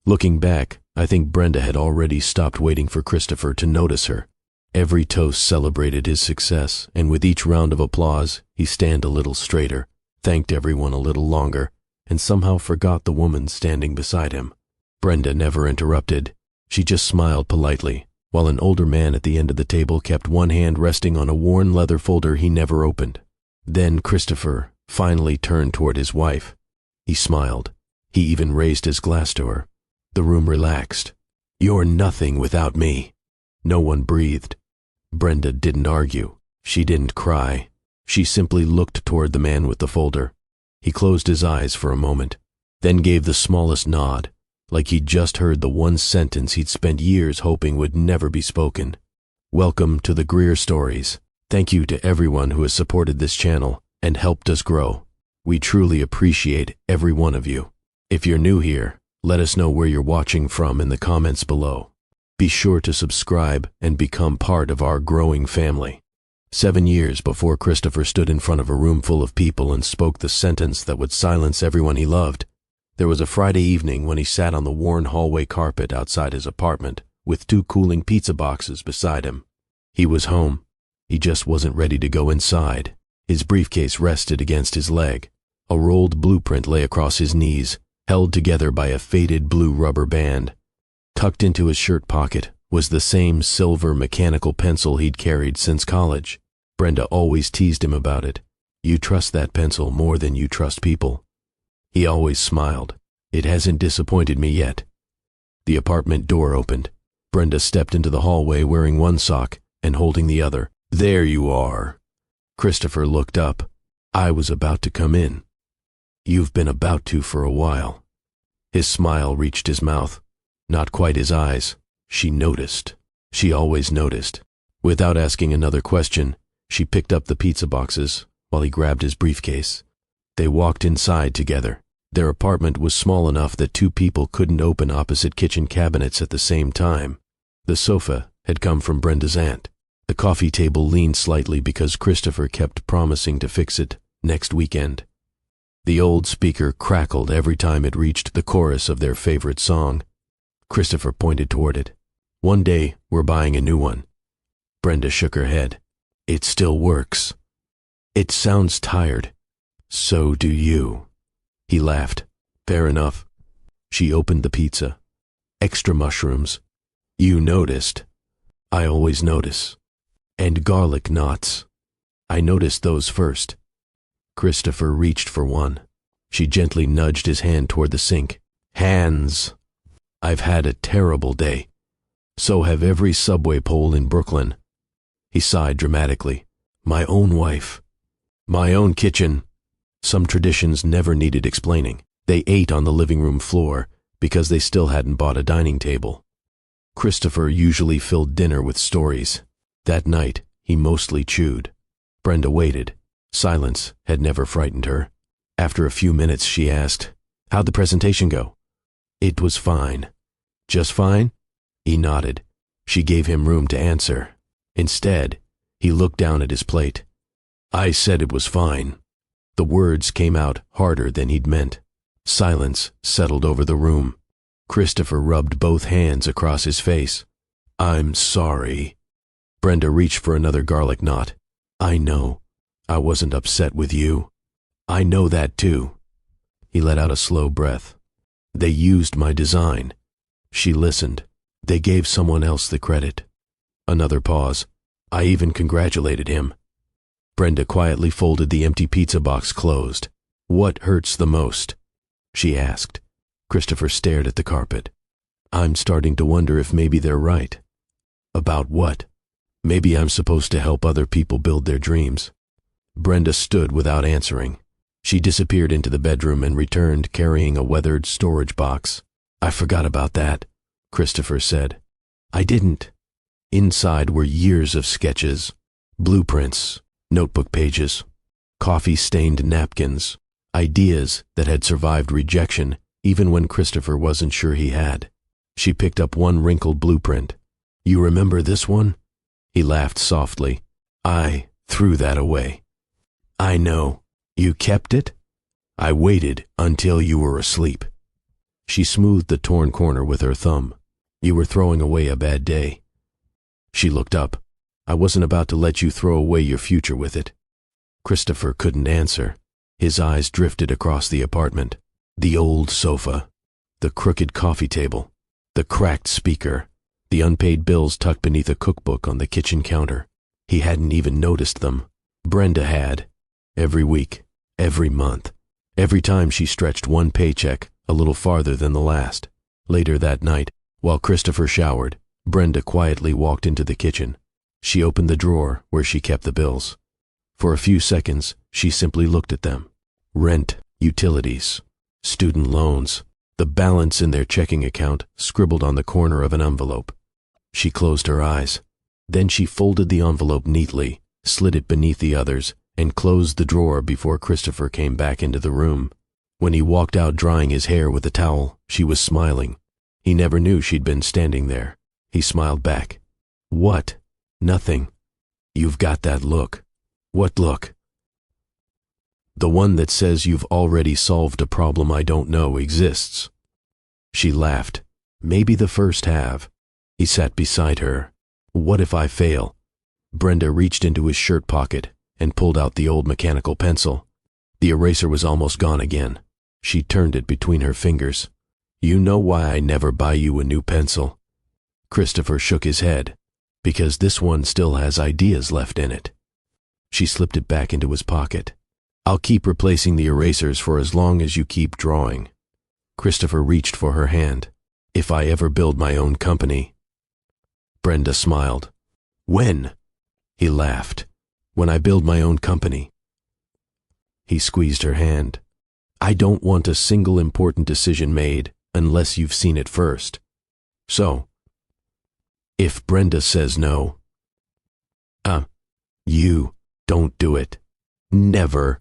Looking back, I think Brenda had already stopped waiting for Christopher to notice her. Every toast celebrated his success, and with each round of applause, he stand a little straighter, thanked everyone a little longer, and somehow forgot the woman standing beside him. Brenda never interrupted. She just smiled politely, while an older man at the end of the table kept one hand resting on a worn leather folder he never opened. Then Christopher finally turned toward his wife. He smiled. He even raised his glass to her. The room relaxed. "You're nothing without me." No one breathed. Brenda didn't argue. She didn't cry. She simply looked toward the man with the folder. He closed his eyes for a moment, then gave the smallest nod, like he'd just heard the one sentence he'd spent years hoping would never be spoken. "Welcome to the Greer Stories. Thank you to everyone who has supported this channel and helped us grow. We truly appreciate every one of you. If you're new here, let us know where you're watching from in the comments below. Be sure to subscribe and become part of our growing family." 7 years before Christopher stood in front of a room full of people and spoke the sentence that would silence everyone he loved, there was a Friday evening when he sat on the worn hallway carpet outside his apartment with 2 cooling pizza boxes beside him. He was home. He just wasn't ready to go inside. His briefcase rested against his leg. A rolled blueprint lay across his knees, held together by a faded blue rubber band. Tucked into his shirt pocket was the same silver mechanical pencil he'd carried since college. Brenda always teased him about it. "You trust that pencil more than you trust people." He always smiled. "It hasn't disappointed me yet." The apartment door opened. Brenda stepped into the hallway wearing one sock and holding the other. "There you are." Christopher looked up. "I was about to come in." "You've been about to for a while." His smile reached his mouth. Not quite his eyes. She noticed. She always noticed. Without asking another question, she picked up the pizza boxes while he grabbed his briefcase. They walked inside together. Their apartment was small enough that 2 people couldn't open opposite kitchen cabinets at the same time. The sofa had come from Brenda's aunt. The coffee table leaned slightly because Christopher kept promising to fix it next weekend. The old speaker crackled every time it reached the chorus of their favorite song. Christopher pointed toward it. "One day, we're buying a new one." Brenda shook her head. "It still works." "It sounds tired." "So do you." He laughed. "Fair enough." She opened the pizza. "Extra mushrooms." "You noticed." "I always notice." "And garlic knots." "I noticed those first." Christopher reached for one. She gently nudged his hand toward the sink. "Hands." "I've had a terrible day." "So have every subway pole in Brooklyn." He sighed dramatically. "My own wife. My own kitchen." Some traditions never needed explaining. They ate on the living room floor because they still hadn't bought a dining table. Christopher usually filled dinner with stories. That night, he mostly chewed. Brenda waited. Silence had never frightened her. After a few minutes, she asked, "How'd the presentation go?" "It was fine." "Just fine?" He nodded. She gave him room to answer. Instead, he looked down at his plate. "I said it was fine." The words came out harder than he'd meant. Silence settled over the room. Christopher rubbed both hands across his face. "I'm sorry." Brenda reached for another garlic knot. "I know. I wasn't upset with you." "I know that too." He let out a slow breath. "They used my design." She listened. "They gave someone else the credit." Another pause. "I even congratulated him." Brenda quietly folded the empty pizza box closed. "What hurts the most?" she asked. Christopher stared at the carpet. "I'm starting to wonder if maybe they're right." "About what?" "Maybe I'm supposed to help other people build their dreams." Brenda stood without answering. She disappeared into the bedroom and returned carrying a weathered storage box. "I forgot about that," Christopher said. "I didn't." Inside were years of sketches, blueprints, notebook pages, coffee-stained napkins, ideas that had survived rejection even when Christopher wasn't sure he had. She picked up one wrinkled blueprint. "You remember this one?" He laughed softly. "I threw that away." "I know. You kept it?" "I waited until you were asleep." She smoothed the torn corner with her thumb. You were throwing away a bad day. She looked up. I wasn't about to let you throw away your future with it. Christopher couldn't answer. His eyes drifted across the apartment. The old sofa, the crooked coffee table, the cracked speaker, the unpaid bills tucked beneath a cookbook on the kitchen counter. He hadn't even noticed them. Brenda had. Every week, every month, every time she stretched one paycheck a little farther than the last. Later that night, while Christopher showered, Brenda quietly walked into the kitchen. She opened the drawer where she kept the bills. For a few seconds, she simply looked at them. Rent, utilities, student loans, the balance in their checking account scribbled on the corner of an envelope. She closed her eyes. Then she folded the envelope neatly, slid it beneath the others, and closed the drawer before Christopher came back into the room. When he walked out drying his hair with a towel, she was smiling. He never knew she'd been standing there. He smiled back. What? Nothing. You've got that look. What look? The one that says you've already solved a problem I don't know exists. She laughed. Maybe the first have. He sat beside her. What if I fail? Brenda reached into his shirt pocket and pulled out the old mechanical pencil. The eraser was almost gone again. She turned it between her fingers. You know why I never buy you a new pencil? Christopher shook his head. Because this one still has ideas left in it. She slipped it back into his pocket. I'll keep replacing the erasers for as long as you keep drawing. Christopher reached for her hand. If I ever build my own company. Brenda smiled. When? He laughed. When I build my own company. He squeezed her hand. I don't want a single important decision made unless you've seen it first. So, if Brenda says no, you don't do it. Never.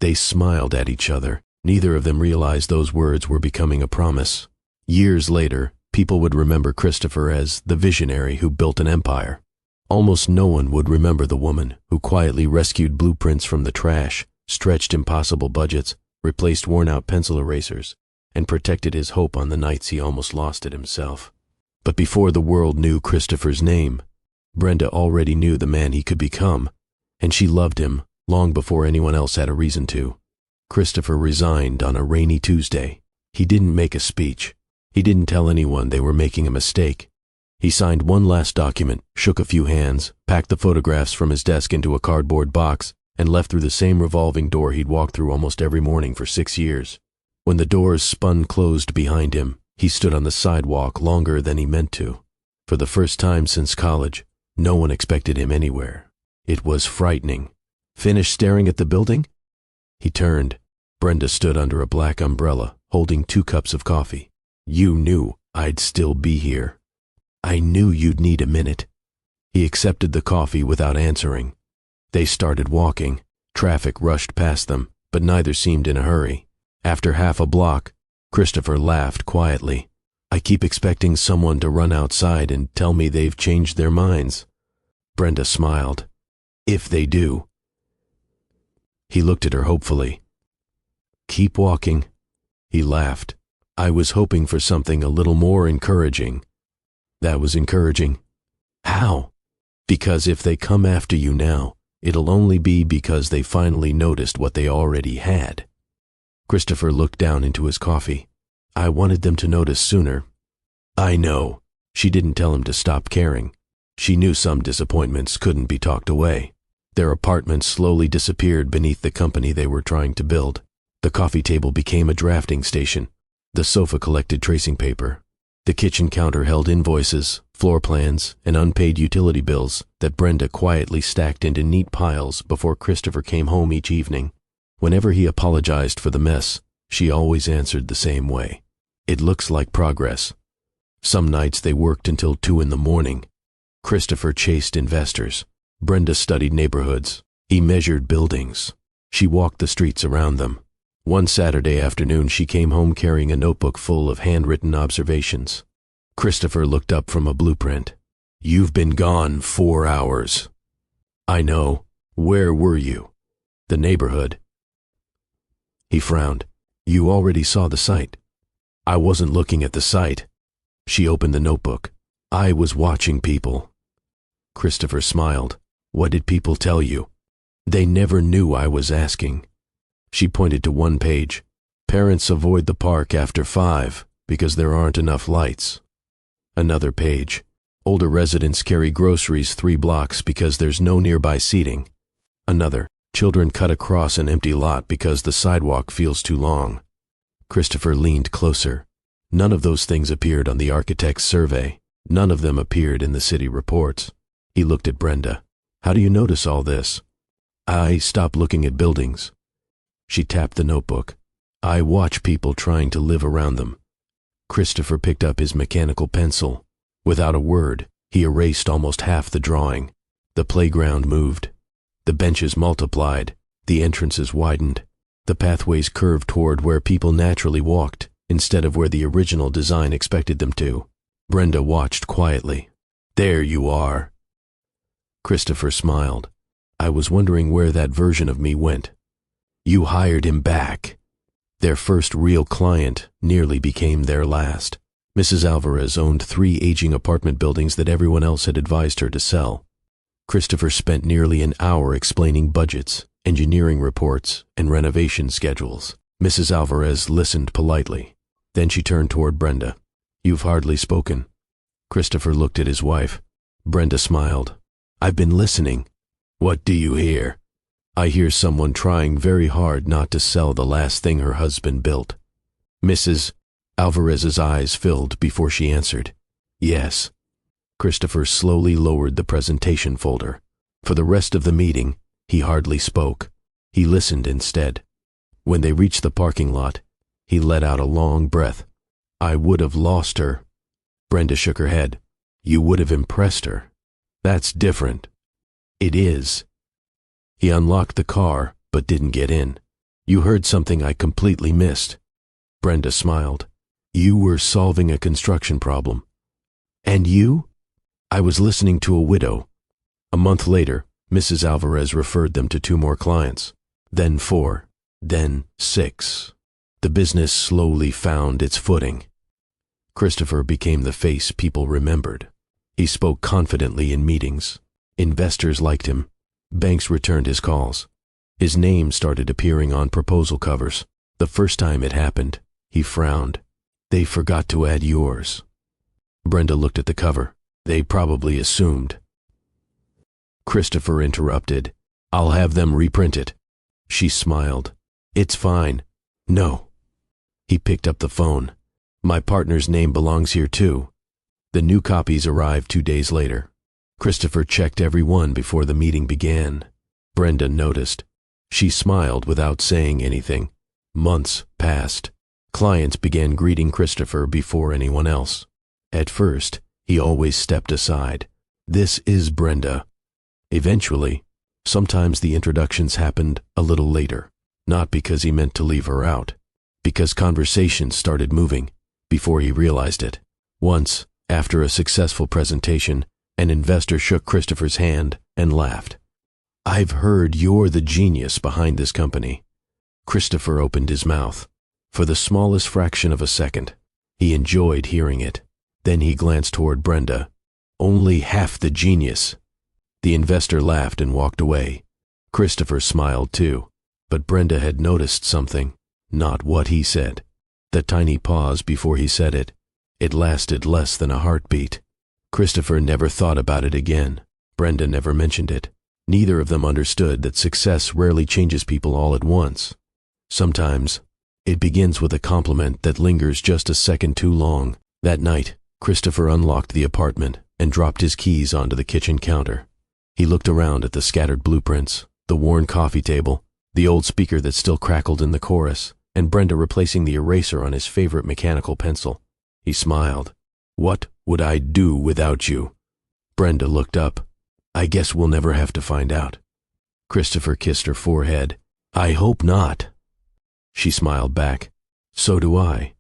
They smiled at each other. Neither of them realized those words were becoming a promise. Years later, people would remember Christopher as the visionary who built an empire. Almost no one would remember the woman who quietly rescued blueprints from the trash, stretched impossible budgets, replaced worn-out pencil erasers, and protected his hope on the nights he almost lost it himself. But before the world knew Christopher's name, Brenda already knew the man he could become, and she loved him long before anyone else had a reason to. Christopher resigned on a rainy Tuesday. He didn't make a speech. He didn't tell anyone they were making a mistake. He signed one last document, shook a few hands, packed the photographs from his desk into a cardboard box, and left through the same revolving door he'd walked through almost every morning for 6 years. When the doors spun closed behind him, he stood on the sidewalk longer than he meant to. For the first time since college, no one expected him anywhere. It was frightening. Finished staring at the building? He turned. Brenda stood under a black umbrella, holding 2 cups of coffee. You knew I'd still be here. I knew you'd need a minute. He accepted the coffee without answering. They started walking. Traffic rushed past them, but neither seemed in a hurry. After half a block, Christopher laughed quietly. I keep expecting someone to run outside and tell me they've changed their minds. Brenda smiled. If they do. He looked at her hopefully. Keep walking. He laughed. I was hoping for something a little more encouraging. That was encouraging. How? Because if they come after you now, it'll only be because they finally noticed what they already had. Christopher looked down into his coffee. I wanted them to notice sooner. I know. She didn't tell him to stop caring. She knew some disappointments couldn't be talked away. Their apartment slowly disappeared beneath the company they were trying to build. The coffee table became a drafting station. The sofa collected tracing paper. The kitchen counter held invoices, floor plans, and unpaid utility bills that Brenda quietly stacked into neat piles before Christopher came home each evening. Whenever he apologized for the mess, she always answered the same way. It looks like progress. Some nights they worked until 2 in the morning. Christopher chased investors. Brenda studied neighborhoods. He measured buildings. She walked the streets around them. One Saturday afternoon she came home carrying a notebook full of handwritten observations. Christopher looked up from a blueprint. You've been gone 4 hours. I know. Where were you? The neighborhood. He frowned. You already saw the site. I wasn't looking at the site. She opened the notebook. I was watching people. Christopher smiled. What did people tell you? They never knew I was asking. She pointed to one page. Parents avoid the park after 5 because there aren't enough lights. Another page. Older residents carry groceries 3 blocks because there's no nearby seating. Another. Children cut across an empty lot because the sidewalk feels too long. Christopher leaned closer. None of those things appeared on the architect's survey. None of them appeared in the city reports. He looked at Brenda. How do you notice all this? I stopped looking at buildings. She tapped the notebook. I watch people trying to live around them. Christopher picked up his mechanical pencil. Without a word, he erased almost half the drawing. The playground moved. The benches multiplied. The entrances widened. The pathways curved toward where people naturally walked, instead of where the original design expected them to. Brenda watched quietly. There you are. Christopher smiled. I was wondering where that version of me went. You hired him back. Their first real client nearly became their last. Mrs. Alvarez owned 3 aging apartment buildings that everyone else had advised her to sell. Christopher spent nearly an hour explaining budgets, engineering reports, and renovation schedules. Mrs. Alvarez listened politely. Then she turned toward Brenda. You've hardly spoken. Christopher looked at his wife. Brenda smiled. I've been listening. What do you hear? I hear someone trying very hard not to sell the last thing her husband built. Mrs. Alvarez's eyes filled before she answered. Yes. Christopher slowly lowered the presentation folder. For the rest of the meeting, he hardly spoke. He listened instead. When they reached the parking lot, he let out a long breath. I would have lost her. Brenda shook her head. You would have impressed her. That's different. It is. He unlocked the car, but didn't get in. You heard something I completely missed. Brenda smiled. You were solving a construction problem. And you? I was listening to a widow. A month later, Mrs. Alvarez referred them to 2 more clients. Then 4. Then 6. The business slowly found its footing. Christopher became the face people remembered. He spoke confidently in meetings. Investors liked him. Banks returned his calls. His name started appearing on proposal covers. The first time it happened, he frowned. They forgot to add yours. Brenda looked at the cover. They probably assumed. Christopher interrupted. I'll have them reprint it. She smiled. It's fine. No. He picked up the phone. My partner's name belongs here too. The new copies arrived 2 days later. Christopher checked every one before the meeting began. Brenda noticed. She smiled without saying anything. Months passed. Clients began greeting Christopher before anyone else. At first, he always stepped aside. This is Brenda. Eventually, sometimes the introductions happened a little later, not because he meant to leave her out, because conversations started moving before he realized it. Once, after a successful presentation, an investor shook Christopher's hand and laughed. I've heard you're the genius behind this company. Christopher opened his mouth. For the smallest fraction of a second, he enjoyed hearing it. Then he glanced toward Brenda. Only half the genius. The investor laughed and walked away. Christopher smiled too, but Brenda had noticed something, not what he said. The tiny pause before he said it. It lasted less than a heartbeat. Christopher never thought about it again. Brenda never mentioned it. Neither of them understood that success rarely changes people all at once. Sometimes, it begins with a compliment that lingers just a second too long. That night, Christopher unlocked the apartment and dropped his keys onto the kitchen counter. He looked around at the scattered blueprints, the worn coffee table, the old speaker that still crackled in the chorus, and Brenda replacing the eraser on his favorite mechanical pencil. He smiled. What would I do without you? Brenda looked up. I guess we'll never have to find out. Christopher kissed her forehead. I hope not. She smiled back. So do I.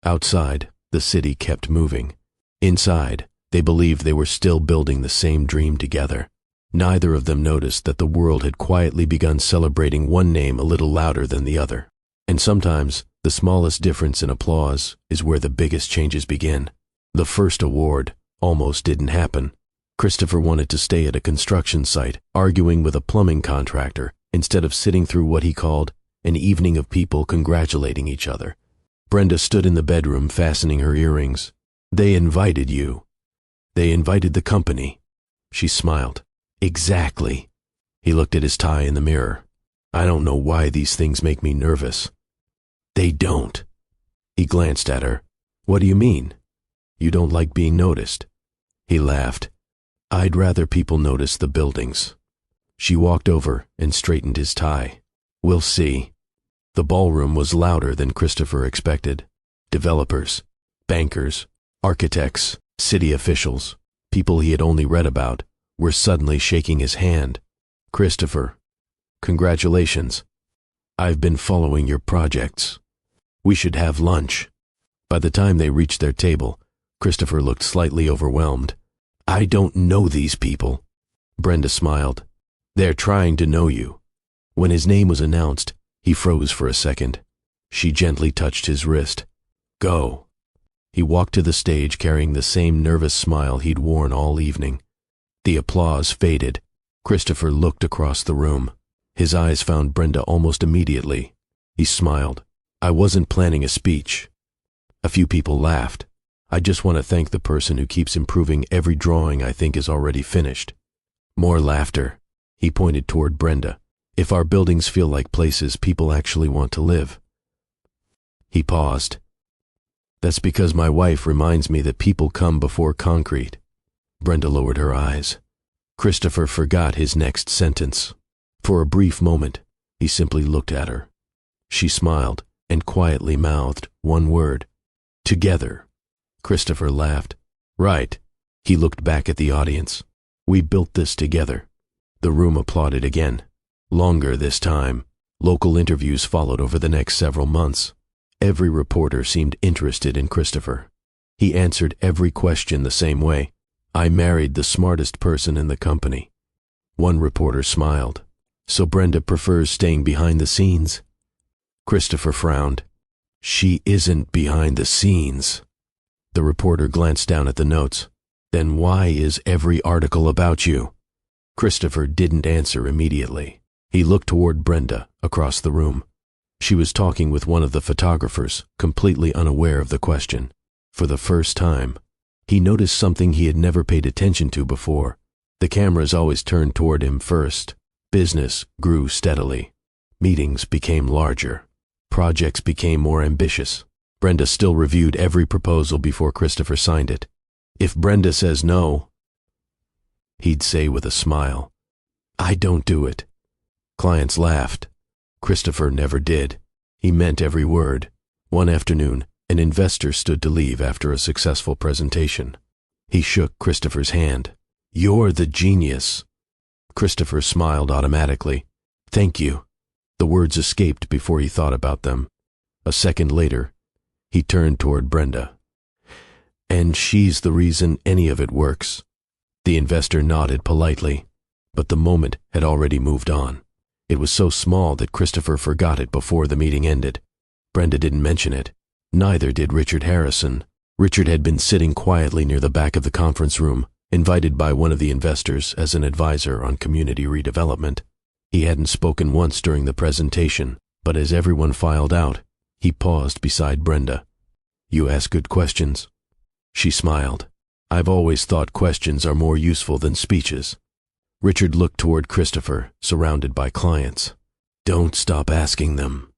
Outside, the city kept moving. Inside, they believed they were still building the same dream together. Neither of them noticed that the world had quietly begun celebrating one name a little louder than the other. And sometimes, The smallest difference in applause is where the biggest changes begin. The first award almost didn't happen. Christopher wanted to stay at a construction site, arguing with a plumbing contractor, instead of sitting through what he called an evening of people congratulating each other. Brenda stood in the bedroom, fastening her earrings. They invited you. They invited the company. She smiled. Exactly. He looked at his tie in the mirror. I don't know why these things make me nervous. They don't. He glanced at her. What do you mean? You don't like being noticed? He laughed. I'd rather people notice the buildings. She walked over and straightened his tie. We'll see. The ballroom was louder than Christopher expected. Developers, bankers, architects, city officials, people he had only read about, were suddenly shaking his hand. Christopher, congratulations. I've been following your projects. We should have lunch. By the time they reached their table, Christopher looked slightly overwhelmed. I don't know these people. Brenda smiled. They're trying to know you. When his name was announced, he froze for a second. She gently touched his wrist. Go. He walked to the stage carrying the same nervous smile he'd worn all evening. The applause faded. Christopher looked across the room. His eyes found Brenda almost immediately. He smiled. I wasn't planning a speech. A few people laughed. I just want to thank the person who keeps improving every drawing I think is already finished. More laughter. He pointed toward Brenda. If our buildings feel like places people actually want to live. He paused. That's because my wife reminds me that people come before concrete. Brenda lowered her eyes. Christopher forgot his next sentence. For a brief moment, he simply looked at her. She smiled and quietly mouthed one word. Together. Christopher laughed. Right. He looked back at the audience. We built this together. The room applauded again. Longer this time. Local interviews followed over the next several months. Every reporter seemed interested in Christopher. He answered every question the same way. I married the smartest person in the company. One reporter smiled. So Brenda prefers staying behind the scenes? Christopher frowned. She isn't behind the scenes. The reporter glanced down at the notes. Then why is every article about you? Christopher didn't answer immediately. He looked toward Brenda across the room. She was talking with one of the photographers, completely unaware of the question. For the first time, he noticed something he had never paid attention to before. The cameras always turned toward him first. Business grew steadily. Meetings became larger. Projects became more ambitious. Brenda still reviewed every proposal before Christopher signed it. If Brenda says no, he'd say with a smile, I don't do it. Clients laughed. Christopher never did. He meant every word. One afternoon, an investor stood to leave after a successful presentation. He shook Christopher's hand. You're the genius. Christopher smiled automatically. Thank you. The words escaped before he thought about them. A second later, he turned toward Brenda. And she's the reason any of it works. The investor nodded politely, but the moment had already moved on. It was so small that Christopher forgot it before the meeting ended. Brenda didn't mention it. Neither did Richard Harrison. Richard had been sitting quietly near the back of the conference room, invited by one of the investors as an advisor on community redevelopment. He hadn't spoken once during the presentation, but as everyone filed out, he paused beside Brenda. You ask good questions. She smiled. I've always thought questions are more useful than speeches. Richard looked toward Christopher, surrounded by clients. Don't stop asking them.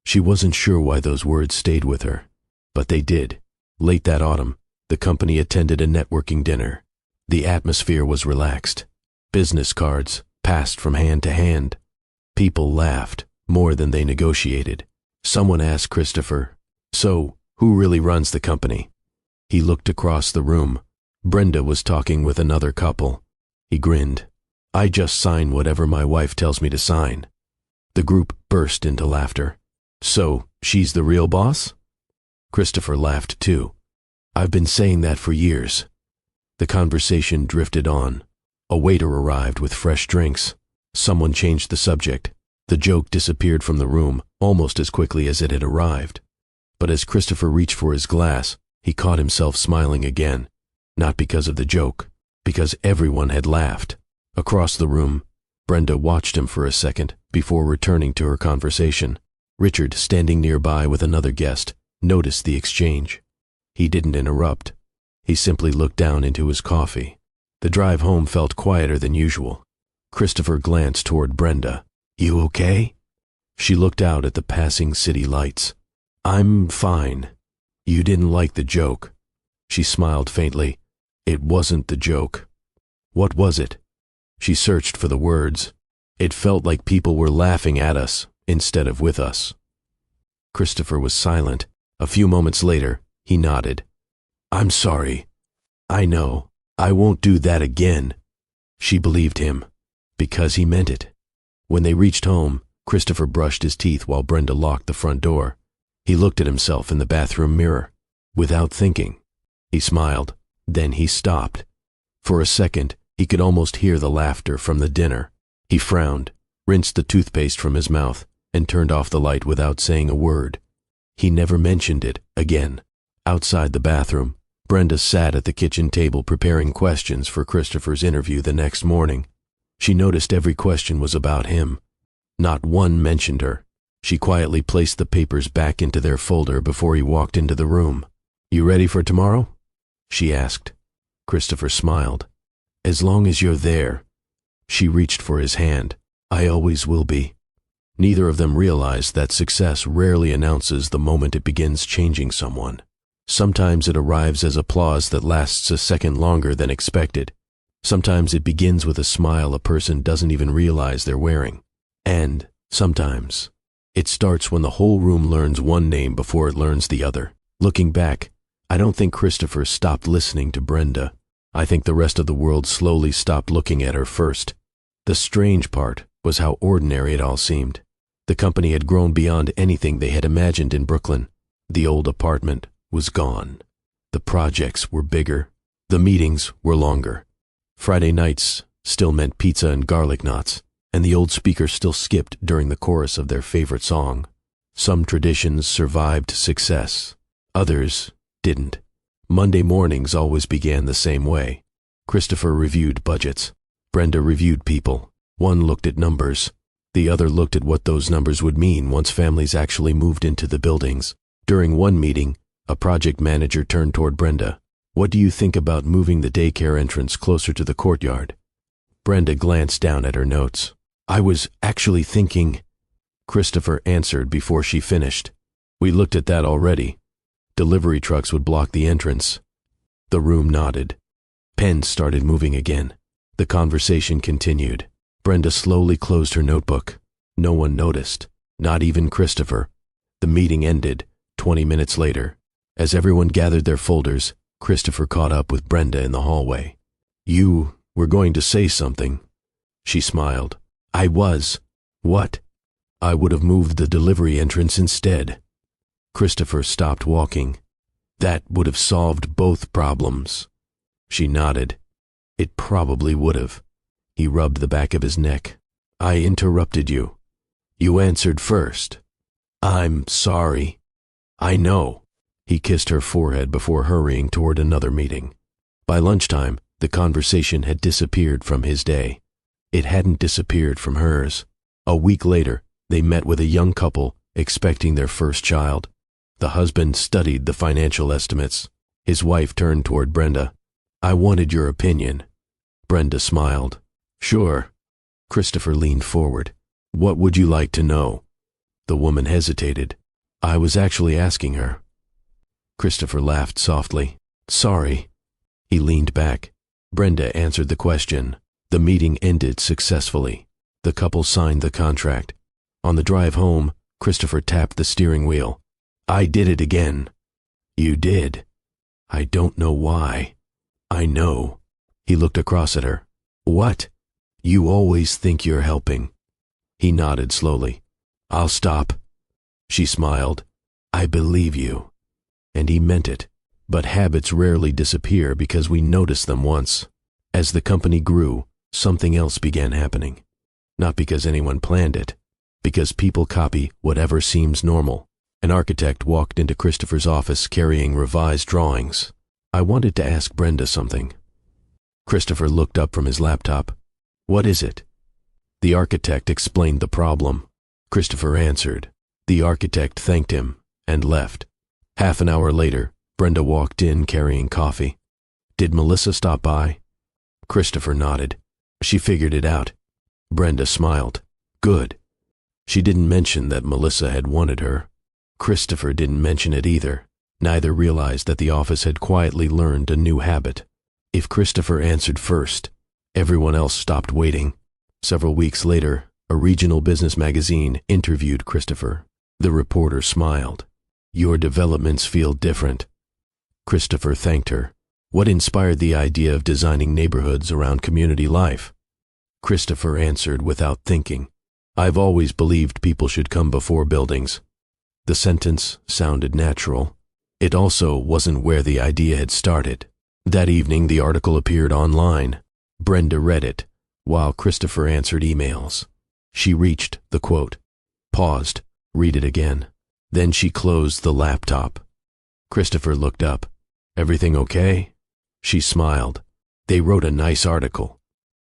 She wasn't sure why those words stayed with her, but they did. Late that autumn, the company attended a networking dinner. The atmosphere was relaxed. Business cards passed from hand to hand. People laughed more than they negotiated. Someone asked Christopher, So, who really runs the company? He looked across the room. Brenda was talking with another couple. He grinned. I just sign whatever my wife tells me to sign. The group burst into laughter. So, she's the real boss? Christopher laughed too. I've been saying that for years. The conversation drifted on. A waiter arrived with fresh drinks. Someone changed the subject. The joke disappeared from the room, almost as quickly as it had arrived. But as Christopher reached for his glass, he caught himself smiling again, not because of the joke, because everyone had laughed. Across the room, Brenda watched him for a second before returning to her conversation. Richard, standing nearby with another guest, noticed the exchange. He didn't interrupt. He simply looked down into his coffee. The drive home felt quieter than usual. Christopher glanced toward Brenda. "You okay?" She looked out at the passing city lights. "I'm fine. You didn't like the joke." She smiled faintly. "It wasn't the joke." "What was it?" She searched for the words. "It felt like people were laughing at us instead of with us." Christopher was silent. A few moments later, he nodded. "I'm sorry. I know. I won't do that again." She believed him, because he meant it. When they reached home, Christopher brushed his teeth while Brenda locked the front door. He looked at himself in the bathroom mirror. Without thinking, he smiled. Then he stopped. For a second, he could almost hear the laughter from the dinner. He frowned, rinsed the toothpaste from his mouth, and turned off the light without saying a word. He never mentioned it again. Outside the bathroom, Brenda sat at the kitchen table preparing questions for Christopher's interview the next morning. She noticed every question was about him. Not one mentioned her. She quietly placed the papers back into their folder before he walked into the room. "You ready for tomorrow?" she asked. Christopher smiled. "As long as you're there." She reached for his hand. "I always will be." Neither of them realized that success rarely announces the moment it begins changing someone. Sometimes it arrives as applause that lasts a second longer than expected. Sometimes it begins with a smile a person doesn't even realize they're wearing. And sometimes it starts when the whole room learns one name before it learns the other. Looking back, I don't think Christopher stopped listening to Brenda. I think the rest of the world slowly stopped looking at her first. The strange part was how ordinary it all seemed. The company had grown beyond anything they had imagined in Brooklyn. The old apartment was gone. The projects were bigger. The meetings were longer. Friday nights still meant pizza and garlic knots, and the old speaker still skipped during the chorus of their favorite song. Some traditions survived success. Others didn't. Monday mornings always began the same way. Christopher reviewed budgets. Brenda reviewed people. One looked at numbers. The other looked at what those numbers would mean once families actually moved into the buildings. During one meeting, a project manager turned toward Brenda. "What do you think about moving the daycare entrance closer to the courtyard?" Brenda glanced down at her notes. "I was actually thinking—" Christopher answered before she finished. "We looked at that already. Delivery trucks would block the entrance." The room nodded. Pens started moving again. The conversation continued. Brenda slowly closed her notebook. No one noticed, not even Christopher. The meeting ended 20 minutes later. As everyone gathered their folders, Christopher caught up with Brenda in the hallway. "You were going to say something." She smiled. "I was." "What?" "I would have moved the delivery entrance instead." Christopher stopped walking. "That would have solved both problems." She nodded. "It probably would have." He rubbed the back of his neck. "I interrupted you. You answered first." "I'm sorry." "I know." He kissed her forehead before hurrying toward another meeting. By lunchtime, the conversation had disappeared from his day. It hadn't disappeared from hers. A week later, they met with a young couple expecting their first child. The husband studied the financial estimates. His wife turned toward Brenda. "I wanted your opinion." Brenda smiled. "Sure." Christopher leaned forward. "What would you like to know?" The woman hesitated. "I was actually asking her." Christopher laughed softly. "Sorry." He leaned back. Brenda answered the question. The meeting ended successfully. The couple signed the contract. On the drive home, Christopher tapped the steering wheel. "I did it again." "You did?" "I don't know why." "I know." He looked across at her. "What?" "You always think you're helping." He nodded slowly. "I'll stop." She smiled. "I believe you." And he meant it. But habits rarely disappear because we notice them once. As the company grew, something else began happening. Not because anyone planned it, Because people copy whatever seems normal. An architect walked into Christopher's office carrying revised drawings. "I wanted to ask Brenda something." Christopher looked up from his laptop. "What is it?" The architect explained the problem. Christopher answered. The architect thanked him and left. Half an hour later, Brenda walked in carrying coffee. "Did Melissa stop by?" Christopher nodded. "She figured it out." Brenda smiled. "Good." She didn't mention that Melissa had wanted her. Christopher didn't mention it either. Neither realized that the office had quietly learned a new habit. If Christopher answered first, everyone else stopped waiting. Several weeks later, a regional business magazine interviewed Christopher. The reporter smiled. "Your developments feel different." Christopher thanked her. What inspired the idea of designing neighborhoods around community life? Christopher answered without thinking. "I've always believed people should come before buildings." The sentence sounded natural. It also wasn't where the idea had started. That evening, the article appeared online. Brenda read it, while Christopher answered emails. She reached the quote, paused, read it again. Then she closed the laptop. Christopher looked up. "Everything okay?" She smiled. "They wrote a nice article."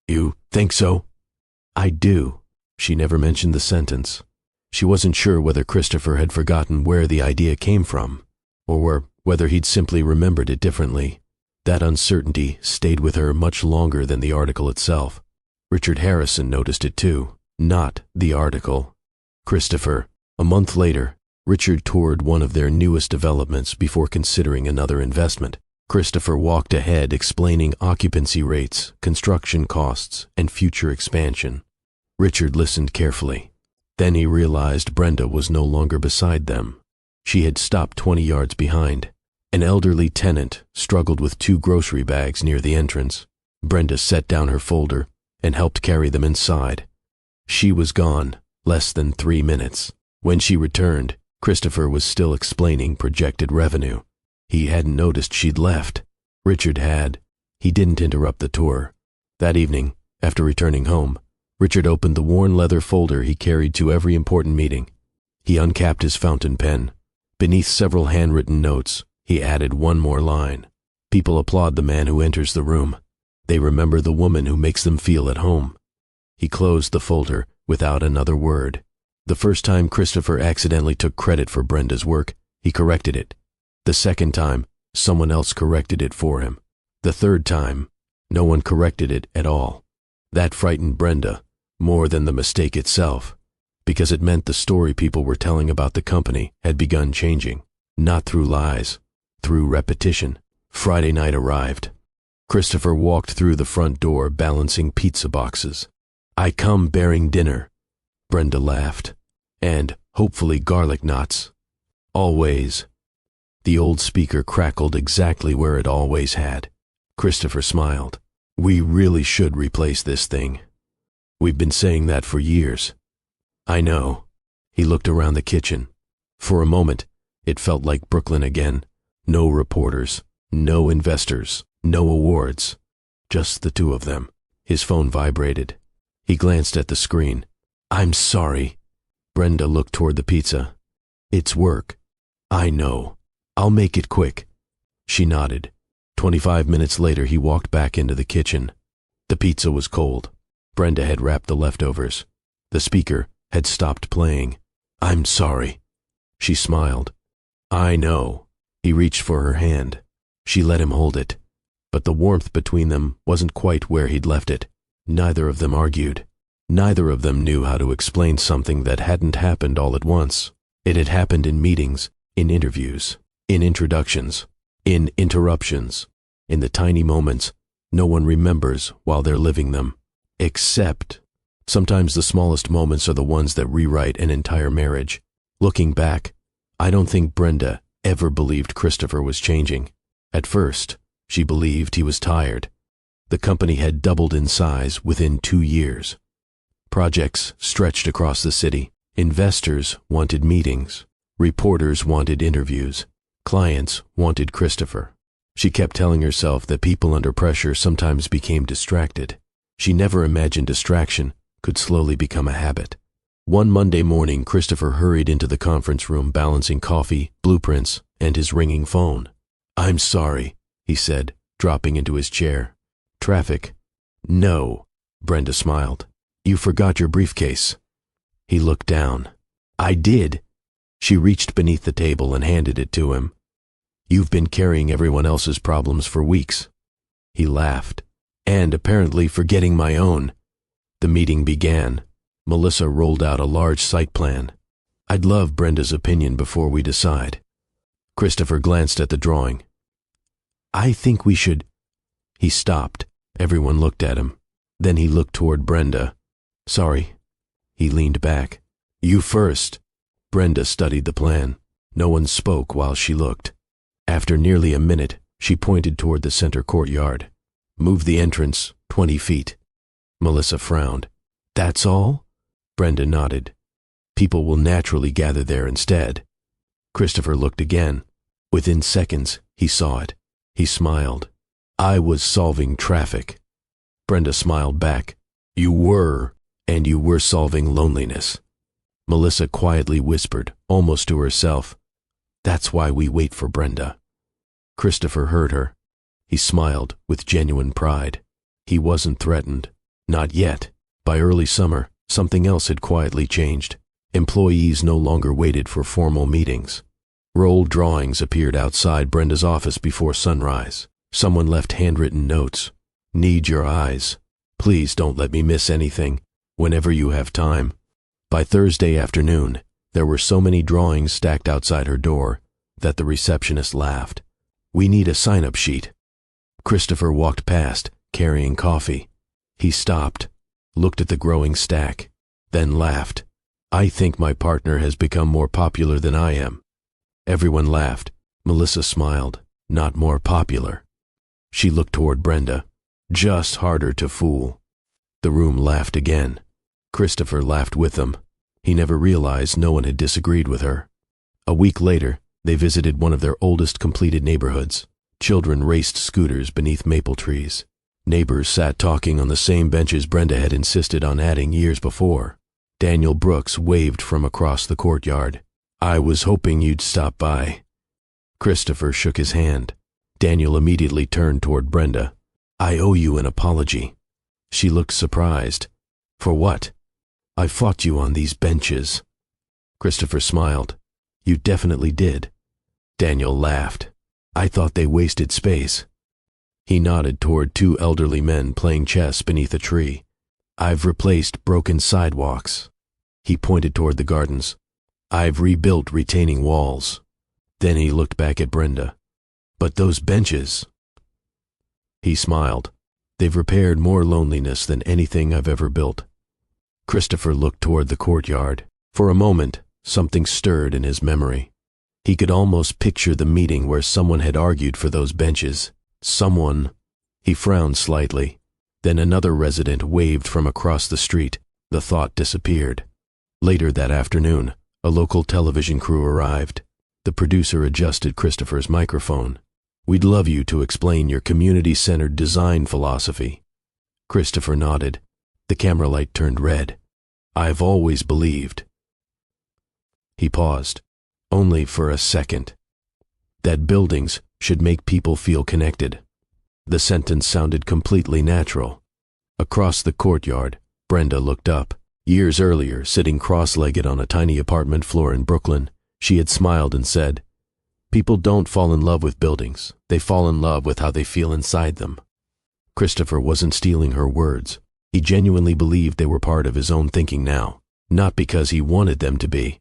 "You think so?" "I do." She never mentioned the sentence. She wasn't sure whether Christopher had forgotten where the idea came from, or whether he'd simply remembered it differently. That uncertainty stayed with her much longer than the article itself. Richard Harrison noticed it too, not the article. Christopher. A month later, Richard toured one of their newest developments before considering another investment. Christopher walked ahead explaining occupancy rates, construction costs, and future expansion. Richard listened carefully. Then he realized Brenda was no longer beside them. She had stopped 20 yards behind. An elderly tenant struggled with 2 grocery bags near the entrance. Brenda set down her folder and helped carry them inside. She was gone less than 3 minutes. When she returned, Christopher was still explaining projected revenue. He hadn't noticed she'd left. Richard had. He didn't interrupt the tour. That evening, after returning home, Richard opened the worn leather folder he carried to every important meeting. He uncapped his fountain pen. Beneath several handwritten notes, he added one more line. "People applaud the man who enters the room. They remember the woman who makes them feel at home." He closed the folder without another word. The first time Christopher accidentally took credit for Brenda's work, he corrected it. The second time, someone else corrected it for him. The third time, no one corrected it at all. That frightened Brenda more than the mistake itself, because it meant the story people were telling about the company had begun changing, not through lies, through repetition. Friday night arrived. Christopher walked through the front door balancing pizza boxes. "I come bearing dinner," Brenda laughed, "and hopefully garlic knots." "Always." The old speaker crackled exactly where it always had. Christopher smiled. "We really should replace this thing. We've been saying that for years." "I know." He looked around the kitchen. For a moment, it felt like Brooklyn again. No reporters, no investors, no awards. Just the two of them. His phone vibrated. He glanced at the screen. "I'm sorry." Brenda looked toward the pizza. "It's work." "I know. I'll make it quick." She nodded. 25 minutes later, he walked back into the kitchen. The pizza was cold. Brenda had wrapped the leftovers. The speaker had stopped playing. "I'm sorry." She smiled. "I know." He reached for her hand. She let him hold it. But the warmth between them wasn't quite where he'd left it. Neither of them argued. Neither of them knew how to explain something that hadn't happened all at once. It had happened in meetings, in interviews, in introductions, in interruptions, in the tiny moments no one remembers while they're living them. Except, sometimes the smallest moments are the ones that rewrite an entire marriage. Looking back, I don't think Brenda ever believed Christopher was changing. At first, she believed he was tired. The company had doubled in size within 2 years. Projects stretched across the city. Investors wanted meetings. Reporters wanted interviews. Clients wanted Christopher. She kept telling herself that people under pressure sometimes became distracted. She never imagined distraction could slowly become a habit. One Monday morning, Christopher hurried into the conference room balancing coffee, blueprints, and his ringing phone. "I'm sorry," he said, dropping into his chair. "Traffic?" "No," Brenda smiled. "You forgot your briefcase." He looked down. "I did." She reached beneath the table and handed it to him. "You've been carrying everyone else's problems for weeks." He laughed. "And apparently forgetting my own." The meeting began. Melissa rolled out a large site plan. "I'd love Brenda's opinion before we decide." Christopher glanced at the drawing. "I think we should—" He stopped. Everyone looked at him. Then he looked toward Brenda. "Sorry." He leaned back. "You first." Brenda studied the plan. No one spoke while she looked. After nearly a minute, she pointed toward the center courtyard. "Move the entrance 20 feet. Melissa frowned. "That's all?" Brenda nodded. "People will naturally gather there instead." Christopher looked again. Within seconds, he saw it. He smiled. "I was solving traffic." Brenda smiled back. "You were, and you were solving loneliness." Melissa quietly whispered, almost to herself, "That's why we wait for Brenda." Christopher heard her. He smiled with genuine pride. He wasn't threatened. Not yet. By early summer, something else had quietly changed. Employees no longer waited for formal meetings. Rolled drawings appeared outside Brenda's office before sunrise. Someone left handwritten notes. "Need your eyes. Please don't let me miss anything. Whenever you have time." By Thursday afternoon, there were so many drawings stacked outside her door that the receptionist laughed. "We need a sign-up sheet." Christopher walked past, carrying coffee. He stopped, looked at the growing stack, then laughed. "I think my partner has become more popular than I am." Everyone laughed. Melissa smiled. "Not more popular." She looked toward Brenda. "Just harder to fool." The room laughed again. Christopher laughed with them. He never realized no one had disagreed with her. A week later, they visited one of their oldest completed neighborhoods. Children raced scooters beneath maple trees. Neighbors sat talking on the same benches Brenda had insisted on adding years before. Daniel Brooks waved from across the courtyard. "I was hoping you'd stop by." Christopher shook his hand. Daniel immediately turned toward Brenda. "I owe you an apology." She looked surprised. "For what?" "I fought you on these benches." Christopher smiled. "You definitely did." Daniel laughed. "I thought they wasted space." He nodded toward two elderly men playing chess beneath a tree. "I've replaced broken sidewalks." He pointed toward the gardens. "I've rebuilt retaining walls." Then he looked back at Brenda. "But those benches." He smiled. "They've repaired more loneliness than anything I've ever built." Christopher looked toward the courtyard. For a moment, something stirred in his memory. He could almost picture the meeting where someone had argued for those benches. Someone. He frowned slightly. Then another resident waved from across the street. The thought disappeared. Later that afternoon, a local television crew arrived. The producer adjusted Christopher's microphone. "We'd love you to explain your community-centered design philosophy." Christopher nodded. The camera light turned red. "I've always believed." He paused, only for a second, "that buildings should make people feel connected." The sentence sounded completely natural. Across the courtyard, Brenda looked up. Years earlier, sitting cross-legged on a tiny apartment floor in Brooklyn, she had smiled and said, "People don't fall in love with buildings. They fall in love with how they feel inside them." Christopher wasn't stealing her words. He genuinely believed they were part of his own thinking now, not because he wanted them to be,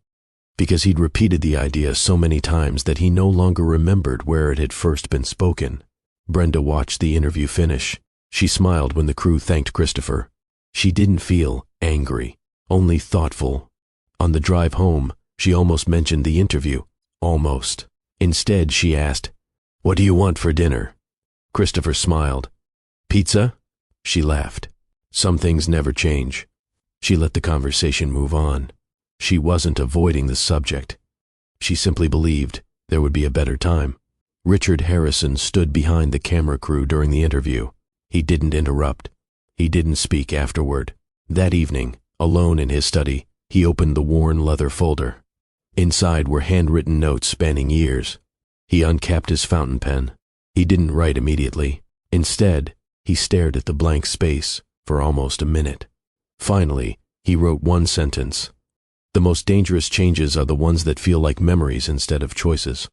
because he'd repeated the idea so many times that he no longer remembered where it had first been spoken. Brenda watched the interview finish. She smiled when the crew thanked Christopher. She didn't feel angry, only thoughtful. On the drive home, she almost mentioned the interview. Almost. Instead, she asked, "What do you want for dinner?" Christopher smiled. "Pizza?" She laughed. Some things never change. She let the conversation move on. She wasn't avoiding the subject. She simply believed there would be a better time. Richard Harrison stood behind the camera crew during the interview. He didn't interrupt. He didn't speak afterward. That evening, alone in his study, He opened the worn leather folder. Inside were handwritten notes spanning years. He uncapped his fountain pen. He didn't write immediately. Instead, he stared at the blank space for almost a minute. Finally, he wrote one sentence. The most dangerous changes are the ones that feel like memories instead of choices.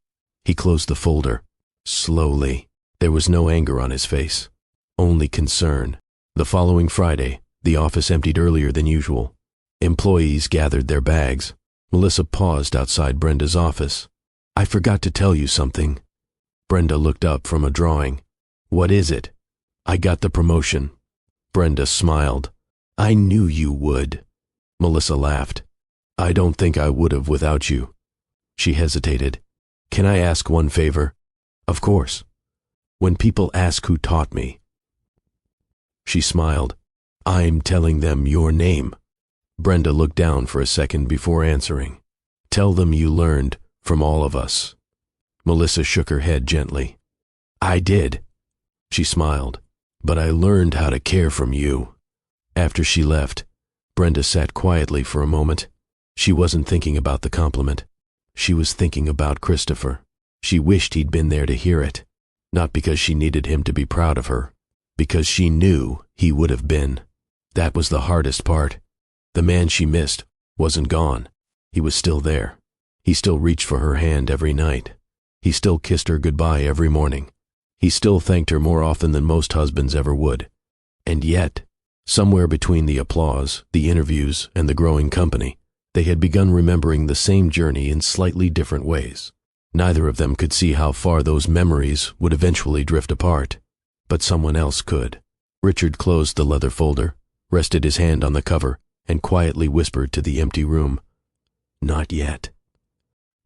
He closed the folder. Slowly. There was no anger on his face. Only concern. The following Friday, the office emptied earlier than usual. Employees gathered their bags. Melissa paused outside Brenda's office. "I forgot to tell you something." Brenda looked up from a drawing. "What is it?" "I got the promotion." Brenda smiled. "I knew you would." Melissa laughed. "I don't think I would have without you." She hesitated. "Can I ask one favor?" "Of course." "When people ask who taught me." She smiled. "I'm telling them your name." Brenda looked down for a second before answering. "Tell them you learned from all of us." Melissa shook her head gently. "I did." She smiled. "But I learned how to care from you." After she left, Brenda sat quietly for a moment. She wasn't thinking about the compliment. She was thinking about Christopher. She wished he'd been there to hear it. Not because she needed him to be proud of her, because she knew he would have been. That was the hardest part. The man she missed wasn't gone. He was still there. He still reached for her hand every night. He still kissed her goodbye every morning. He still thanked her more often than most husbands ever would. And yet, somewhere between the applause, the interviews, and the growing company, they had begun remembering the same journey in slightly different ways. Neither of them could see how far those memories would eventually drift apart, but someone else could. Richard closed the leather folder, rested his hand on the cover, and quietly whispered to the empty room, "Not yet."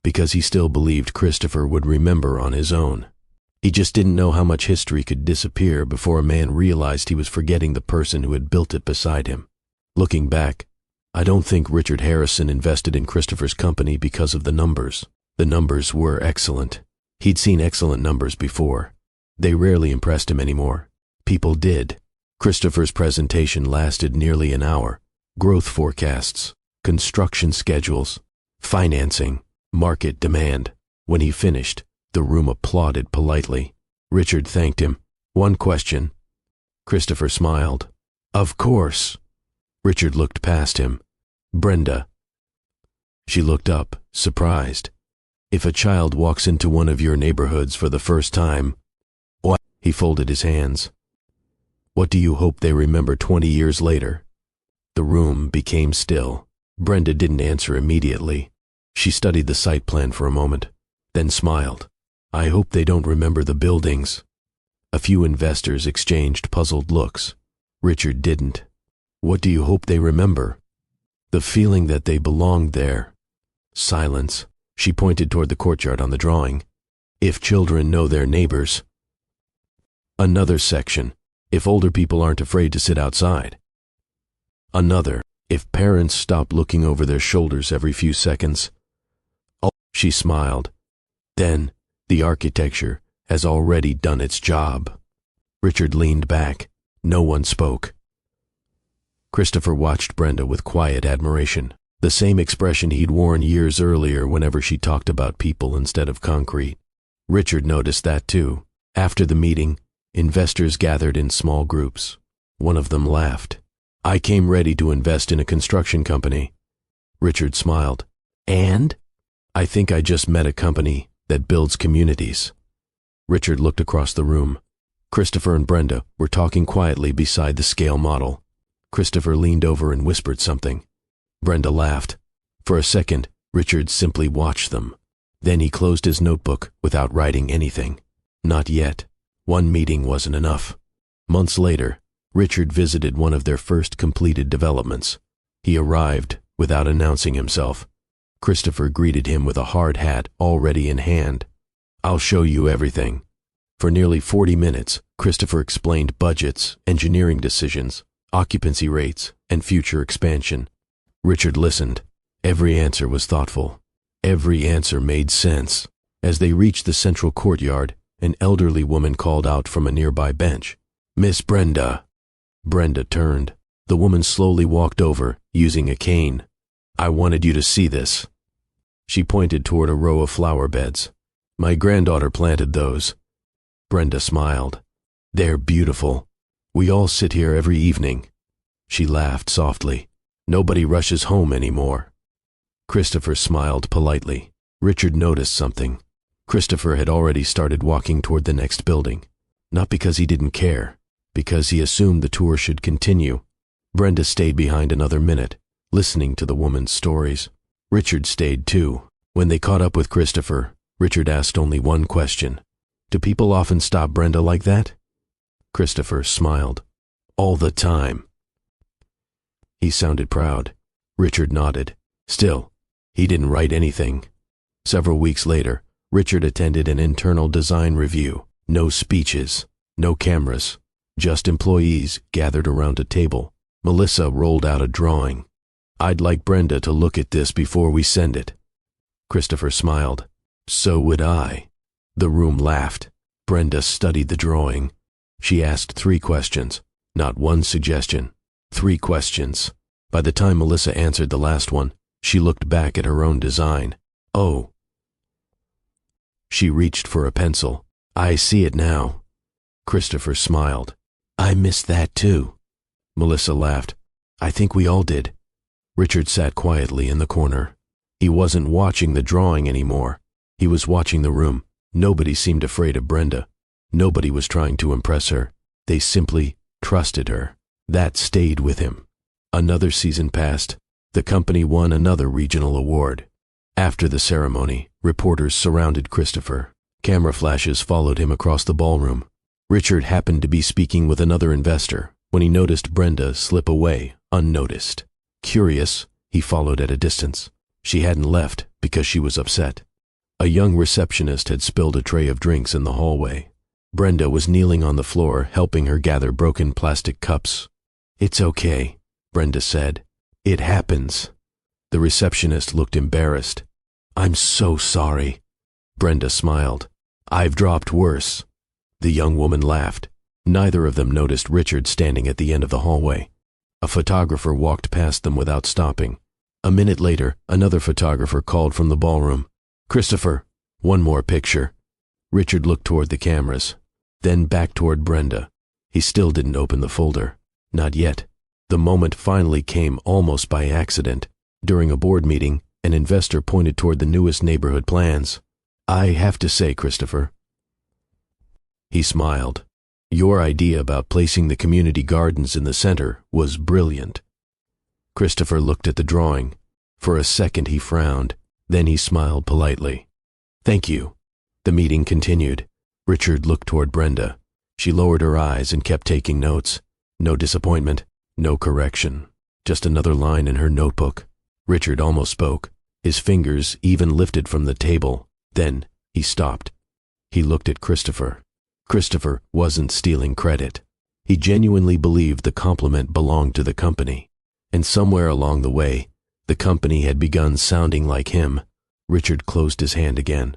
Because he still believed Christopher would remember on his own. He just didn't know how much history could disappear before a man realized he was forgetting the person who had built it beside him. Looking back, I don't think Richard Harrison invested in Christopher's company because of the numbers. The numbers were excellent. He'd seen excellent numbers before. They rarely impressed him anymore. People did. Christopher's presentation lasted nearly an hour. Growth forecasts, construction schedules, financing, market demand. When he finished, the room applauded politely. Richard thanked him. "One question." Christopher smiled. "Of course." Richard looked past him. "Brenda." She looked up, surprised. "If a child walks into one of your neighborhoods for the first time, what?" He folded his hands. "What do you hope they remember 20 years later?" The room became still. Brenda didn't answer immediately. She studied the site plan for a moment, then smiled. "I hope they don't remember the buildings." A few investors exchanged puzzled looks. Richard didn't. "What do you hope they remember?" "The feeling that they belonged there." Silence. She pointed toward the courtyard on the drawing. "If children know their neighbors." Another section. "If older people aren't afraid to sit outside." Another. "If parents stop looking over their shoulders every few seconds." Oh, she smiled. "Then, the architecture has already done its job." Richard leaned back. No one spoke. Christopher watched Brenda with quiet admiration, the same expression he'd worn years earlier whenever she talked about people instead of concrete. Richard noticed that too. After the meeting, investors gathered in small groups. One of them laughed. "I came ready to invest in a construction company." Richard smiled. "And?" "I think I just met a company that builds communities." Richard looked across the room. Christopher and Brenda were talking quietly beside the scale model. Christopher leaned over and whispered something. Brenda laughed. For a second, Richard simply watched them. Then he closed his notebook without writing anything. Not yet. One meeting wasn't enough. Months later, Richard visited one of their first completed developments. He arrived without announcing himself. Christopher greeted him with a hard hat already in hand. "I'll show you everything." For nearly 40 minutes, Christopher explained budgets, engineering decisions, occupancy rates, and future expansion. Richard listened. Every answer was thoughtful. Every answer made sense. As they reached the central courtyard, an elderly woman called out from a nearby bench, "Miss Brenda." Brenda turned. The woman slowly walked over, using a cane. I wanted you to see this." She pointed toward a row of flower beds. "My granddaughter planted those." Brenda smiled. "They're beautiful. We all sit here every evening." She laughed softly. "Nobody rushes home anymore." Christopher smiled politely. Richard noticed something. Christopher had already started walking toward the next building. Not because he didn't care, because he assumed the tour should continue. Brenda stayed behind another minute, listening to the woman's stories. Richard stayed too. When they caught up with Christopher, Richard asked only one question. "Do people often stop Brenda like that?" Christopher smiled. "All the time." He sounded proud. Richard nodded. Still, he didn't write anything. Several weeks later, Richard attended an internal design review. No speeches, no cameras, just employees gathered around a table. Melissa rolled out a drawing. "I'd like Brenda to look at this before we send it." Christopher smiled. "So would I." The room laughed. Brenda studied the drawing. She asked 3 questions, not one suggestion. 3 questions. By the time Melissa answered the last one, she looked back at her own design. "Oh." She reached for a pencil. "I see it now." Christopher smiled. "I missed that too." Melissa laughed. "I think we all did." Richard sat quietly in the corner. He wasn't watching the drawing anymore. He was watching the room. Nobody seemed afraid of Brenda. Nobody was trying to impress her. They simply trusted her. That stayed with him. Another season passed. The company won another regional award. After the ceremony, reporters surrounded Christopher. Camera flashes followed him across the ballroom. Richard happened to be speaking with another investor when he noticed Brenda slip away unnoticed. Curious, he followed at a distance. She hadn't left because she was upset. A young receptionist had spilled a tray of drinks in the hallway. Brenda was kneeling on the floor, helping her gather broken plastic cups. "It's okay," Brenda said. "It happens." The receptionist looked embarrassed. "I'm so sorry." Brenda smiled. "I've dropped worse." The young woman laughed. Neither of them noticed Richard standing at the end of the hallway. A photographer walked past them without stopping. A minute later, another photographer called from the ballroom. "Christopher, one more picture." Richard looked toward the cameras, then back toward Brenda. He still didn't open the folder. Not yet. The moment finally came almost by accident. During a board meeting, an investor pointed toward the newest neighborhood plans. "I have to say, Christopher." He smiled. "Your idea about placing the community gardens in the center was brilliant." Christopher looked at the drawing. For a second he frowned, then he smiled politely. "Thank you." The meeting continued. Richard looked toward Brenda. She lowered her eyes and kept taking notes. No disappointment, no correction, just another line in her notebook. Richard almost spoke. His fingers even lifted from the table. Then he stopped. He looked at Christopher. Christopher wasn't stealing credit. He genuinely believed the compliment belonged to the company. And somewhere along the way, the company had begun sounding like him. Richard closed his hand again.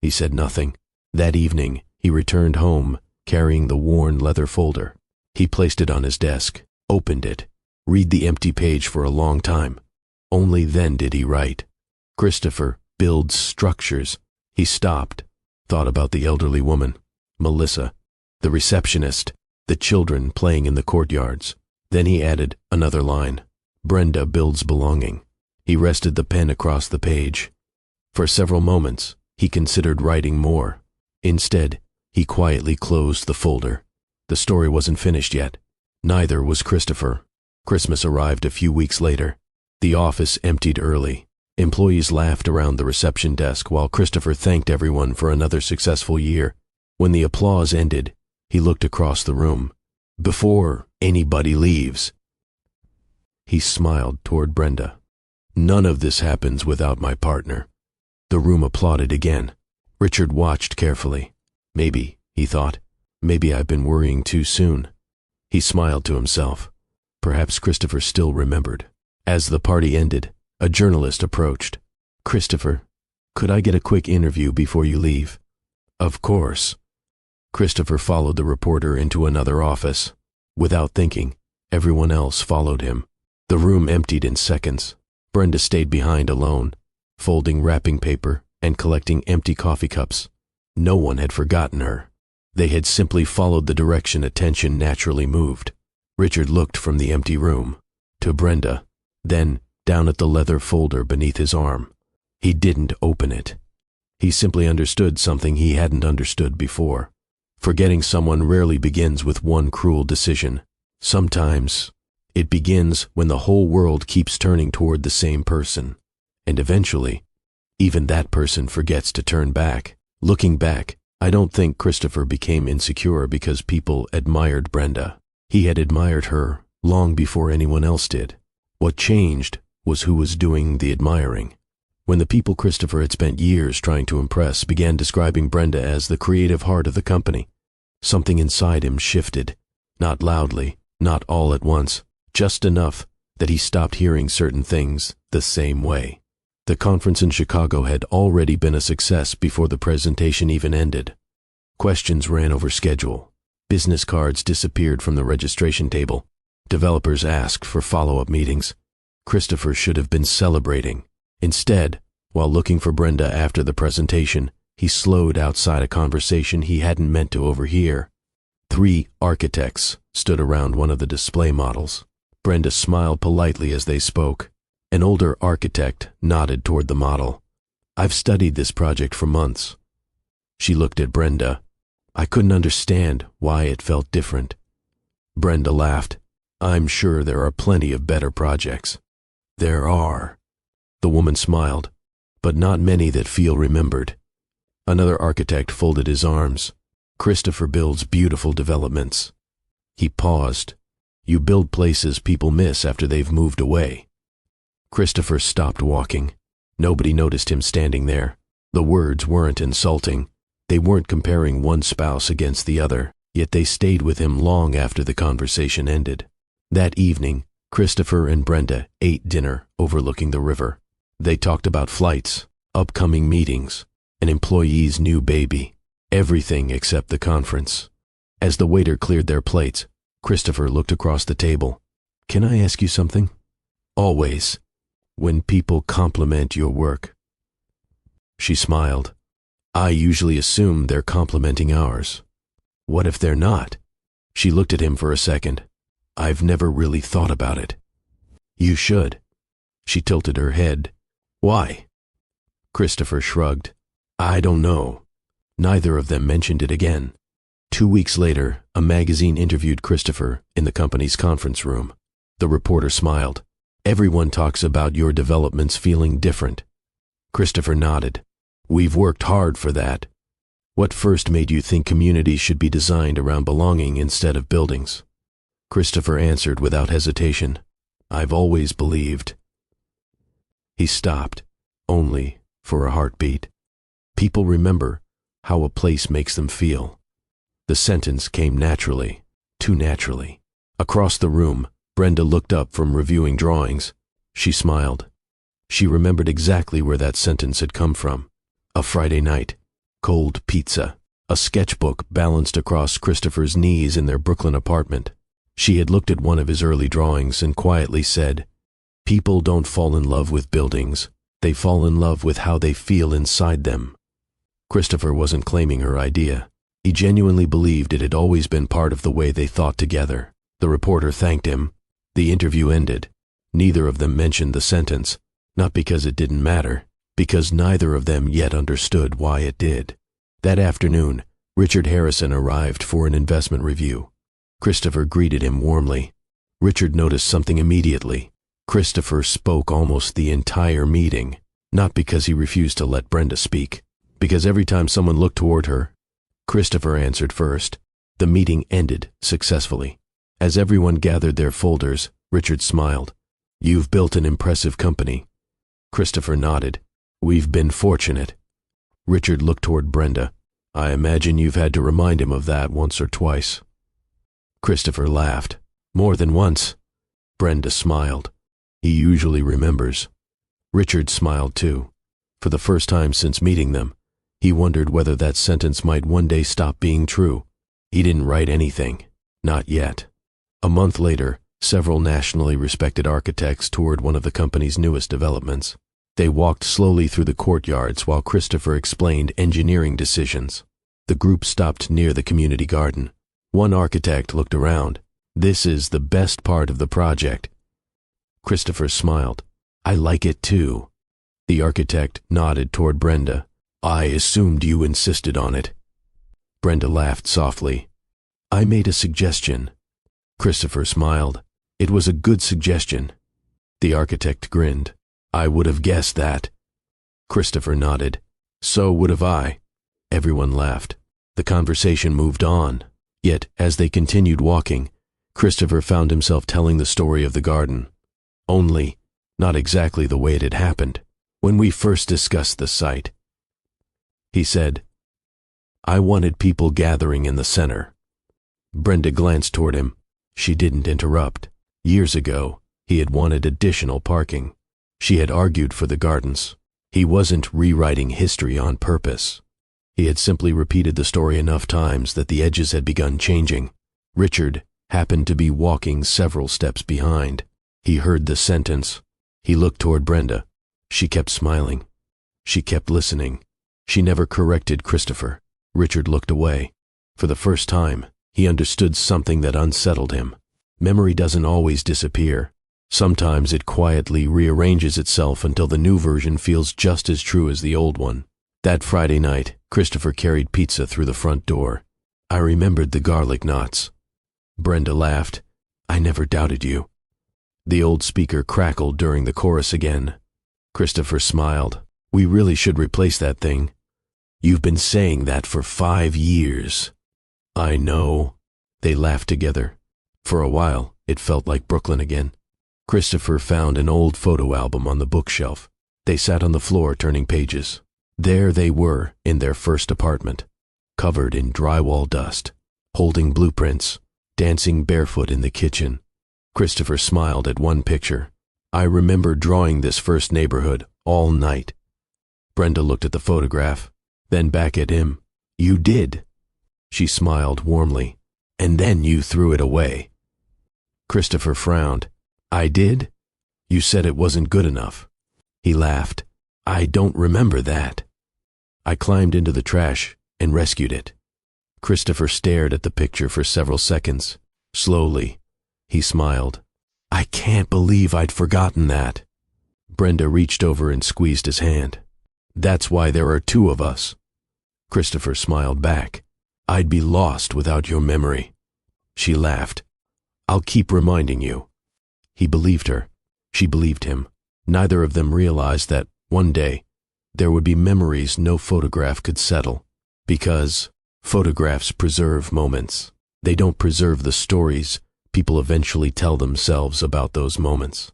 He said nothing. That evening, he returned home, carrying the worn leather folder. He placed it on his desk, opened it, read the empty page for a long time. Only then did he write. "Christopher builds structures." He stopped, thought about the elderly woman, Melissa, the receptionist, the children playing in the courtyards. Then he added another line. "Brenda builds belonging." He rested the pen across the page. For several moments, he considered writing more. Instead, he quietly closed the folder. The story wasn't finished yet. Neither was Christopher. Christmas arrived a few weeks later. The office emptied early. Employees laughed around the reception desk while Christopher thanked everyone for another successful year. When the applause ended, he looked across the room. "Before anybody leaves," he smiled toward Brenda, "none of this happens without my partner." The room applauded again. Richard watched carefully. Maybe, he thought, maybe I've been worrying too soon. He smiled to himself. Perhaps Christopher still remembered. As the party ended, a journalist approached. "Christopher, could I get a quick interview before you leave?" "Of course." Christopher followed the reporter into another office. Without thinking, everyone else followed him. The room emptied in seconds. Brenda stayed behind alone, folding wrapping paper and collecting empty coffee cups. No one had forgotten her. They had simply followed the direction attention naturally moved. Richard looked from the empty room to Brenda, then down at the leather folder beneath his arm. He didn't open it. He simply understood something he hadn't understood before. Forgetting someone rarely begins with one cruel decision. Sometimes it begins when the whole world keeps turning toward the same person, and eventually, even that person forgets to turn back. Looking back, I don't think Christopher became insecure because people admired Brenda. He had admired her long before anyone else did. What changed was who was doing the admiring. When the people Christopher had spent years trying to impress began describing Brenda as the creative heart of the company, something inside him shifted, not loudly, not all at once, just enough that he stopped hearing certain things the same way. The conference in Chicago had already been a success before the presentation even ended. Questions ran over schedule. Business cards disappeared from the registration table. Developers asked for follow-up meetings. Christopher should have been celebrating. Instead, while looking for Brenda after the presentation, he slowed outside a conversation he hadn't meant to overhear. 3 architects stood around one of the display models. Brenda smiled politely as they spoke. An older architect nodded toward the model. "I've studied this project for months." She looked at Brenda. I couldn't understand why it felt different. Brenda laughed. "I'm sure there are plenty of better projects." "There are." The woman smiled, "but not many that feel remembered." Another architect folded his arms. "Christopher builds beautiful developments." He paused. "You build places people miss after they've moved away." Christopher stopped walking. Nobody noticed him standing there. The words weren't insulting. They weren't comparing one spouse against the other, yet they stayed with him long after the conversation ended. That evening, Christopher and Brenda ate dinner overlooking the river. They talked about flights, upcoming meetings, an employee's new baby, everything except the conference. As the waiter cleared their plates, Christopher looked across the table. "Can I ask you something?" "Always. When people compliment your work." She smiled. "I usually assume they're complimenting ours." "What if they're not?" She looked at him for a second. "I've never really thought about it." "You should." She tilted her head. "Why?" Christopher shrugged. "I don't know." Neither of them mentioned it again. 2 weeks later, a magazine interviewed Christopher in the company's conference room. The reporter smiled. "Everyone talks about your developments feeling different." Christopher nodded. "We've worked hard for that." "What first made you think communities should be designed around belonging instead of buildings?" Christopher answered without hesitation. "I've always believed." He stopped, only for a heartbeat. People remember how a place makes them feel. The sentence came naturally, too naturally. Across the room, Brenda looked up from reviewing drawings. She smiled. She remembered exactly where that sentence had come from. A Friday night, cold pizza, a sketchbook balanced across Christopher's knees in their Brooklyn apartment. She had looked at one of his early drawings and quietly said, "People don't fall in love with buildings. They fall in love with how they feel inside them." Christopher wasn't claiming her idea. He genuinely believed it had always been part of the way they thought together. The reporter thanked him. The interview ended. Neither of them mentioned the sentence, not because it didn't matter, because neither of them yet understood why it did. That afternoon, Richard Harrison arrived for an investment review. Christopher greeted him warmly. Richard noticed something immediately. Christopher spoke almost the entire meeting, not because he refused to let Brenda speak, because every time someone looked toward her, Christopher answered first. The meeting ended successfully. As everyone gathered their folders, Richard smiled. "You've built an impressive company." Christopher nodded. "We've been fortunate." Richard looked toward Brenda. "I imagine you've had to remind him of that once or twice." Christopher laughed. "More than once." Brenda smiled. "He usually remembers." Richard smiled too. For the first time since meeting them, he wondered whether that sentence might one day stop being true. He didn't write anything. Not yet. A month later, Several nationally respected architects toured one of the company's newest developments. They walked slowly through the courtyards while Christopher explained engineering decisions. The group stopped near the community garden. One architect looked around. "This is the best part of the project." Christopher smiled. "I like it too." The architect nodded toward Brenda. "I assumed you insisted on it." Brenda laughed softly. "I made a suggestion." Christopher smiled. "It was a good suggestion." The architect grinned. "I would have guessed that." Christopher nodded. "So would have I." Everyone laughed. The conversation moved on. Yet, as they continued walking, Christopher found himself telling the story of the garden. Only, not exactly the way it had happened. "When we first discussed the site," he said, "I wanted people gathering in the center." Brenda glanced toward him. She didn't interrupt. Years ago, he had wanted additional parking. She had argued for the gardens. He wasn't rewriting history on purpose. He had simply repeated the story enough times that the edges had begun changing. Richard happened to be walking several steps behind. He heard the sentence. He looked toward Brenda. She kept smiling. She kept listening. She never corrected Christopher. Richard looked away. For the first time, he understood something that unsettled him. Memory doesn't always disappear. Sometimes it quietly rearranges itself until the new version feels just as true as the old one. That Friday night, Christopher carried pizza through the front door. "I remembered the garlic knots." Brenda laughed. "I never doubted you." The old speaker crackled during the chorus again. Christopher smiled. "We really should replace that thing." "You've been saying that for 5 years." "I know." They laughed together. For a while, it felt like Brooklyn again. Christopher found an old photo album on the bookshelf. They sat on the floor turning pages. There they were in their first apartment, covered in drywall dust, holding blueprints, dancing barefoot in the kitchen. Christopher smiled at one picture. "I remember drawing this first neighborhood all night." Brenda looked at the photograph, then back at him. "You did." She smiled warmly. "And then you threw it away." Christopher frowned. "I did? You said it wasn't good enough." He laughed. "I don't remember that." "I climbed into the trash and rescued it." Christopher stared at the picture for several seconds. Slowly, he smiled. "I can't believe I'd forgotten that." Brenda reached over and squeezed his hand. "That's why there are 2 of us." Christopher smiled back. "I'd be lost without your memory." She laughed. "I'll keep reminding you." He believed her. She believed him. Neither of them realized that, one day, there would be memories no photograph could settle. Because photographs preserve moments. They don't preserve the stories people eventually tell themselves about those moments.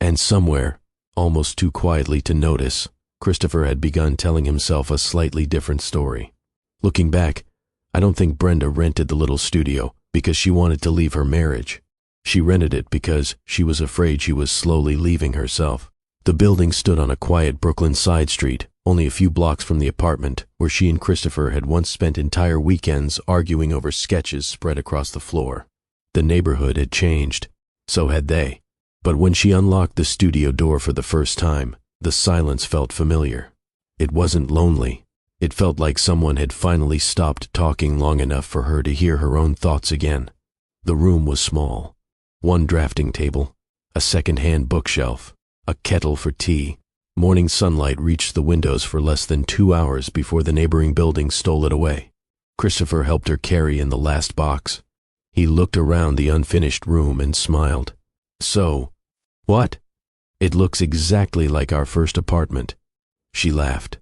And somewhere, almost too quietly to notice, Christopher had begun telling himself a slightly different story. Looking back, I don't think Brenda rented the little studio because she wanted to leave her marriage. She rented it because she was afraid she was slowly leaving herself. The building stood on a quiet Brooklyn side street, only a few blocks from the apartment where she and Christopher had once spent entire weekends arguing over sketches spread across the floor. The neighborhood had changed. So had they. But when she unlocked the studio door for the first time, the silence felt familiar. It wasn't lonely. It felt like someone had finally stopped talking long enough for her to hear her own thoughts again. The room was small. One drafting table, a second-hand bookshelf, a kettle for tea. Morning sunlight reached the windows for less than 2 hours before the neighboring building stole it away. Christopher helped her carry in the last box. He looked around the unfinished room and smiled. "So, what?" "It looks exactly like our first apartment." She laughed.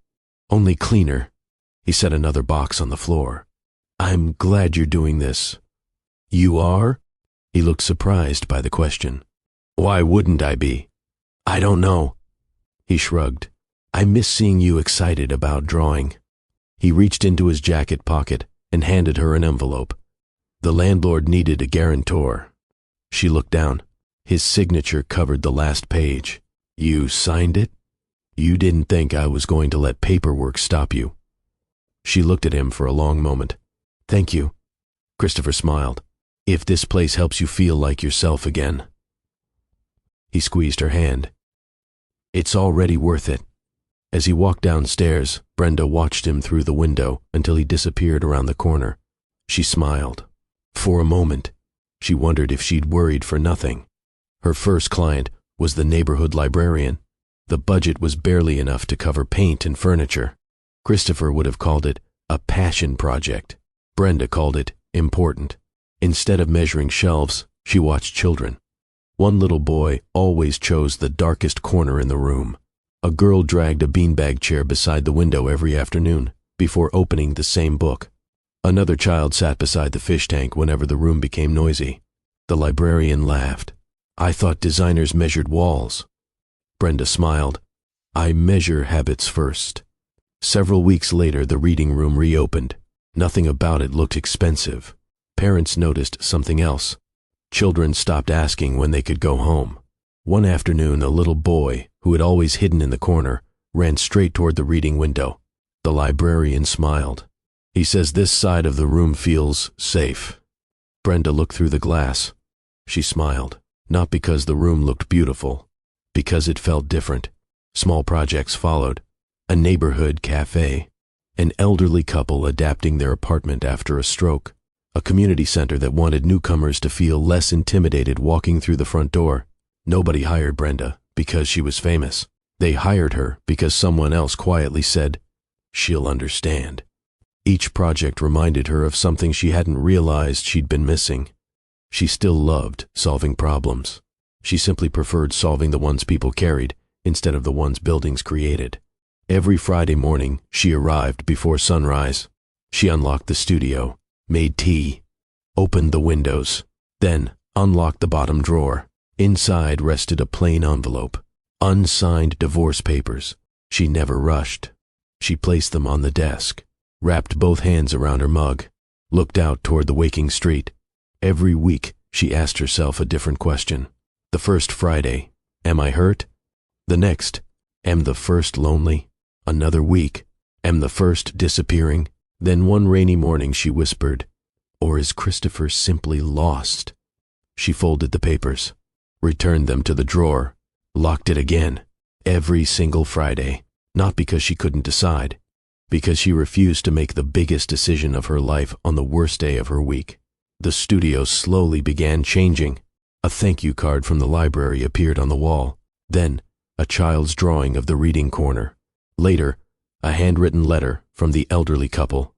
"Only cleaner." He set another box on the floor. "I'm glad you're doing this." "You are?" He looked surprised by the question. "Why wouldn't I be?" "I don't know." He shrugged. "I miss seeing you excited about drawing." He reached into his jacket pocket and handed her an envelope. The landlord needed a guarantor. She looked down. His signature covered the last page. "You signed it? You didn't think I was going to let paperwork stop you." She looked at him for a long moment. "Thank you." Christopher smiled. If this place helps you feel like yourself again. He squeezed her hand. It's already worth it. As he walked downstairs, Brenda watched him through the window until he disappeared around the corner. She smiled. For a moment, she wondered if she'd worried for nothing. Her first client was the neighborhood librarian. The budget was barely enough to cover paint and furniture. Christopher would have called it a passion project. Brenda called it important. Instead of measuring shelves, she watched children. One little boy always chose the darkest corner in the room. A girl dragged a beanbag chair beside the window every afternoon before opening the same book. Another child sat beside the fish tank whenever the room became noisy. The librarian laughed. I thought designers measured walls. Brenda smiled. I measure habits first. Several weeks later, the reading room reopened. Nothing about it looked expensive. Parents noticed something else. Children stopped asking when they could go home. One afternoon, a little boy, who had always hidden in the corner, ran straight toward the reading window. The librarian smiled. He says this side of the room feels safe. Brenda looked through the glass. She smiled, not because the room looked beautiful, because it felt different. Small projects followed. A neighborhood cafe, an elderly couple adapting their apartment after a stroke, a community center that wanted newcomers to feel less intimidated walking through the front door. Nobody hired Brenda because she was famous. They hired her because someone else quietly said, she'll understand. Each project reminded her of something she hadn't realized she'd been missing. She still loved solving problems. She simply preferred solving the ones people carried instead of the ones buildings created. Every Friday morning, she arrived before sunrise. She unlocked the studio, made tea, opened the windows, then unlocked the bottom drawer. Inside rested a plain envelope, unsigned divorce papers. She never rushed. She placed them on the desk, wrapped both hands around her mug, looked out toward the waking street. Every week, she asked herself a different question. The first Friday, am I hurt? The next, am the first lonely? Another week, am the first disappearing? Then one rainy morning she whispered, or is Christopher simply lost? She folded the papers, returned them to the drawer, locked it again, every single Friday, not because she couldn't decide, because she refused to make the biggest decision of her life on the worst day of her week. The studio slowly began changing. A thank you card from the library appeared on the wall, then a child's drawing of the reading corner. Later, a handwritten letter from the elderly couple.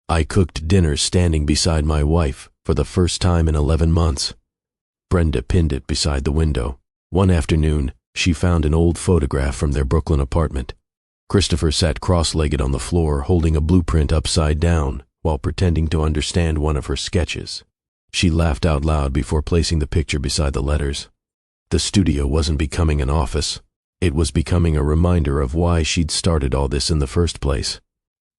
I cooked dinner standing beside my wife for the first time in 11 months. Brenda pinned it beside the window. One afternoon, she found an old photograph from their Brooklyn apartment. Christopher sat cross-legged on the floor holding a blueprint upside down while pretending to understand one of her sketches. She laughed out loud before placing the picture beside the letters. The studio wasn't becoming an office. It was becoming a reminder of why she'd started all this in the first place.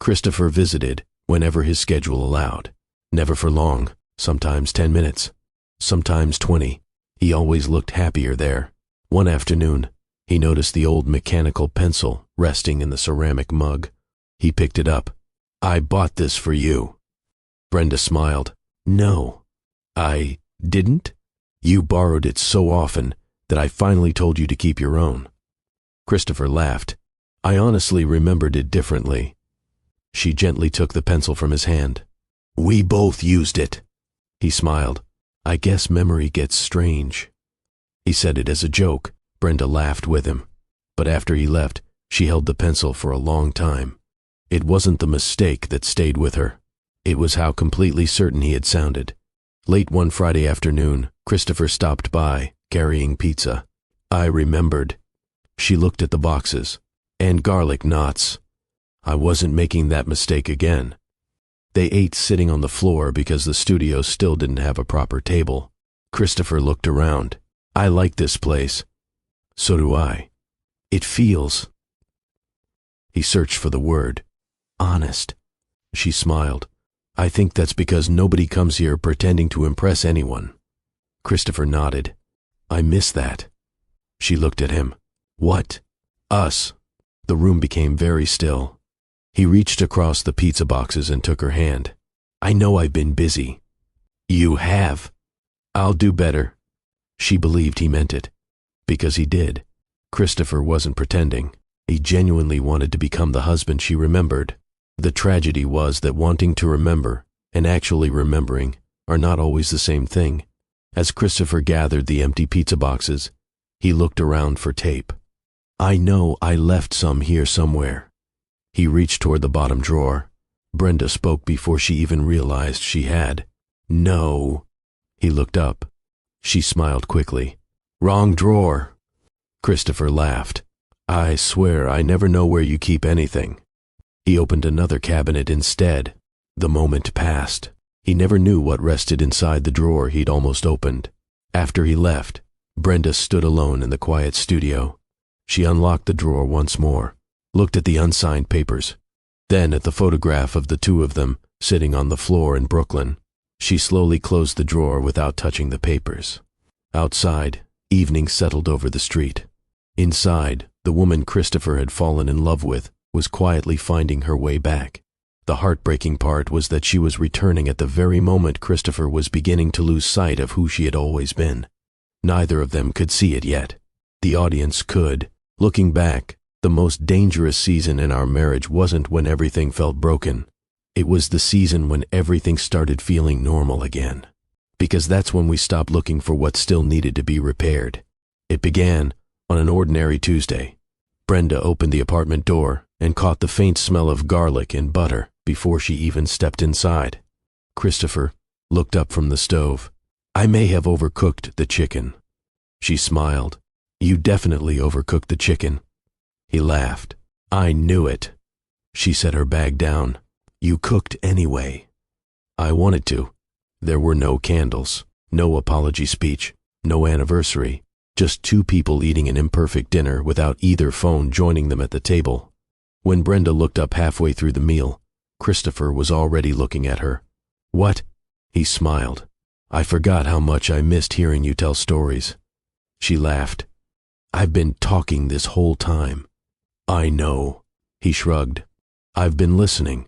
Christopher visited whenever his schedule allowed. Never for long, sometimes 10 minutes, sometimes 20. He always looked happier there. One afternoon, he noticed the old mechanical pencil resting in the ceramic mug. He picked it up. I bought this for you. Brenda smiled. No, I didn't? You borrowed it so often that I finally told you to keep your own. Christopher laughed. I honestly remembered it differently. She gently took the pencil from his hand. We both used it. He smiled. I guess memory gets strange. He said it as a joke. Brenda laughed with him. But after he left, she held the pencil for a long time. It wasn't the mistake that stayed with her. It was how completely certain he had sounded. Late one Friday afternoon, Christopher stopped by, carrying pizza. I remembered. She looked at the boxes. And garlic knots. I wasn't making that mistake again. They ate sitting on the floor because the studio still didn't have a proper table. Christopher looked around. I like this place. So do I. It feels... He searched for the word. Honest. She smiled. I think that's because nobody comes here pretending to impress anyone. Christopher nodded. I miss that. She looked at him. What? Us. The room became very still. He reached across the pizza boxes and took her hand. I know I've been busy. You have. I'll do better. She believed he meant it. Because he did. Christopher wasn't pretending. He genuinely wanted to become the husband she remembered. The tragedy was that wanting to remember and actually remembering are not always the same thing. As Christopher gathered the empty pizza boxes, he looked around for tape. I know I left some here somewhere. He reached toward the bottom drawer. Brenda spoke before she even realized she had. No. He looked up. She smiled quickly. Wrong drawer. Christopher laughed. I swear I never know where you keep anything. He opened another cabinet instead. The moment passed. He never knew what rested inside the drawer he'd almost opened. After he left, Brenda stood alone in the quiet studio. She unlocked the drawer once more, looked at the unsigned papers, then at the photograph of the two of them sitting on the floor in Brooklyn. She slowly closed the drawer without touching the papers. Outside, evening settled over the street. Inside, the woman Christopher had fallen in love with was quietly finding her way back. The heartbreaking part was that she was returning at the very moment Christopher was beginning to lose sight of who she had always been. Neither of them could see it yet. The audience could. Looking back, the most dangerous season in our marriage wasn't when everything felt broken. It was the season when everything started feeling normal again. Because that's when we stopped looking for what still needed to be repaired. It began on an ordinary Tuesday. Brenda opened the apartment door and caught the faint smell of garlic and butter before she even stepped inside. Christopher looked up from the stove. I may have overcooked the chicken. She smiled. You definitely overcooked the chicken. He laughed. I knew it. She set her bag down. You cooked anyway. I wanted to. There were no candles, no apology speech, no anniversary, just two people eating an imperfect dinner without either phone joining them at the table. When Brenda looked up halfway through the meal, Christopher was already looking at her. What? He smiled. I forgot how much I missed hearing you tell stories. She laughed. I've been talking this whole time. I know. He shrugged. I've been listening.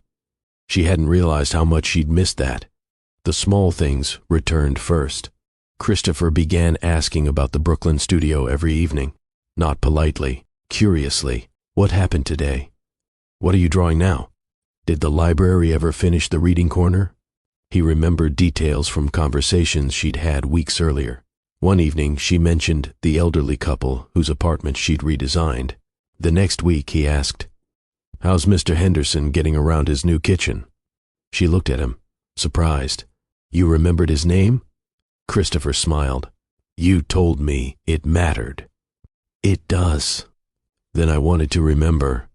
She hadn't realized how much she'd missed that. The small things returned first. Christopher began asking about the Brooklyn studio every evening. Not politely, curiously. What happened today? What are you drawing now? Did the library ever finish the reading corner? He remembered details from conversations she'd had weeks earlier. One evening, she mentioned the elderly couple whose apartment she'd redesigned. The next week, he asked, How's Mr. Henderson getting around his new kitchen? She looked at him, surprised. You remembered his name? Christopher smiled. You told me it mattered. It does. Then I wanted to remember.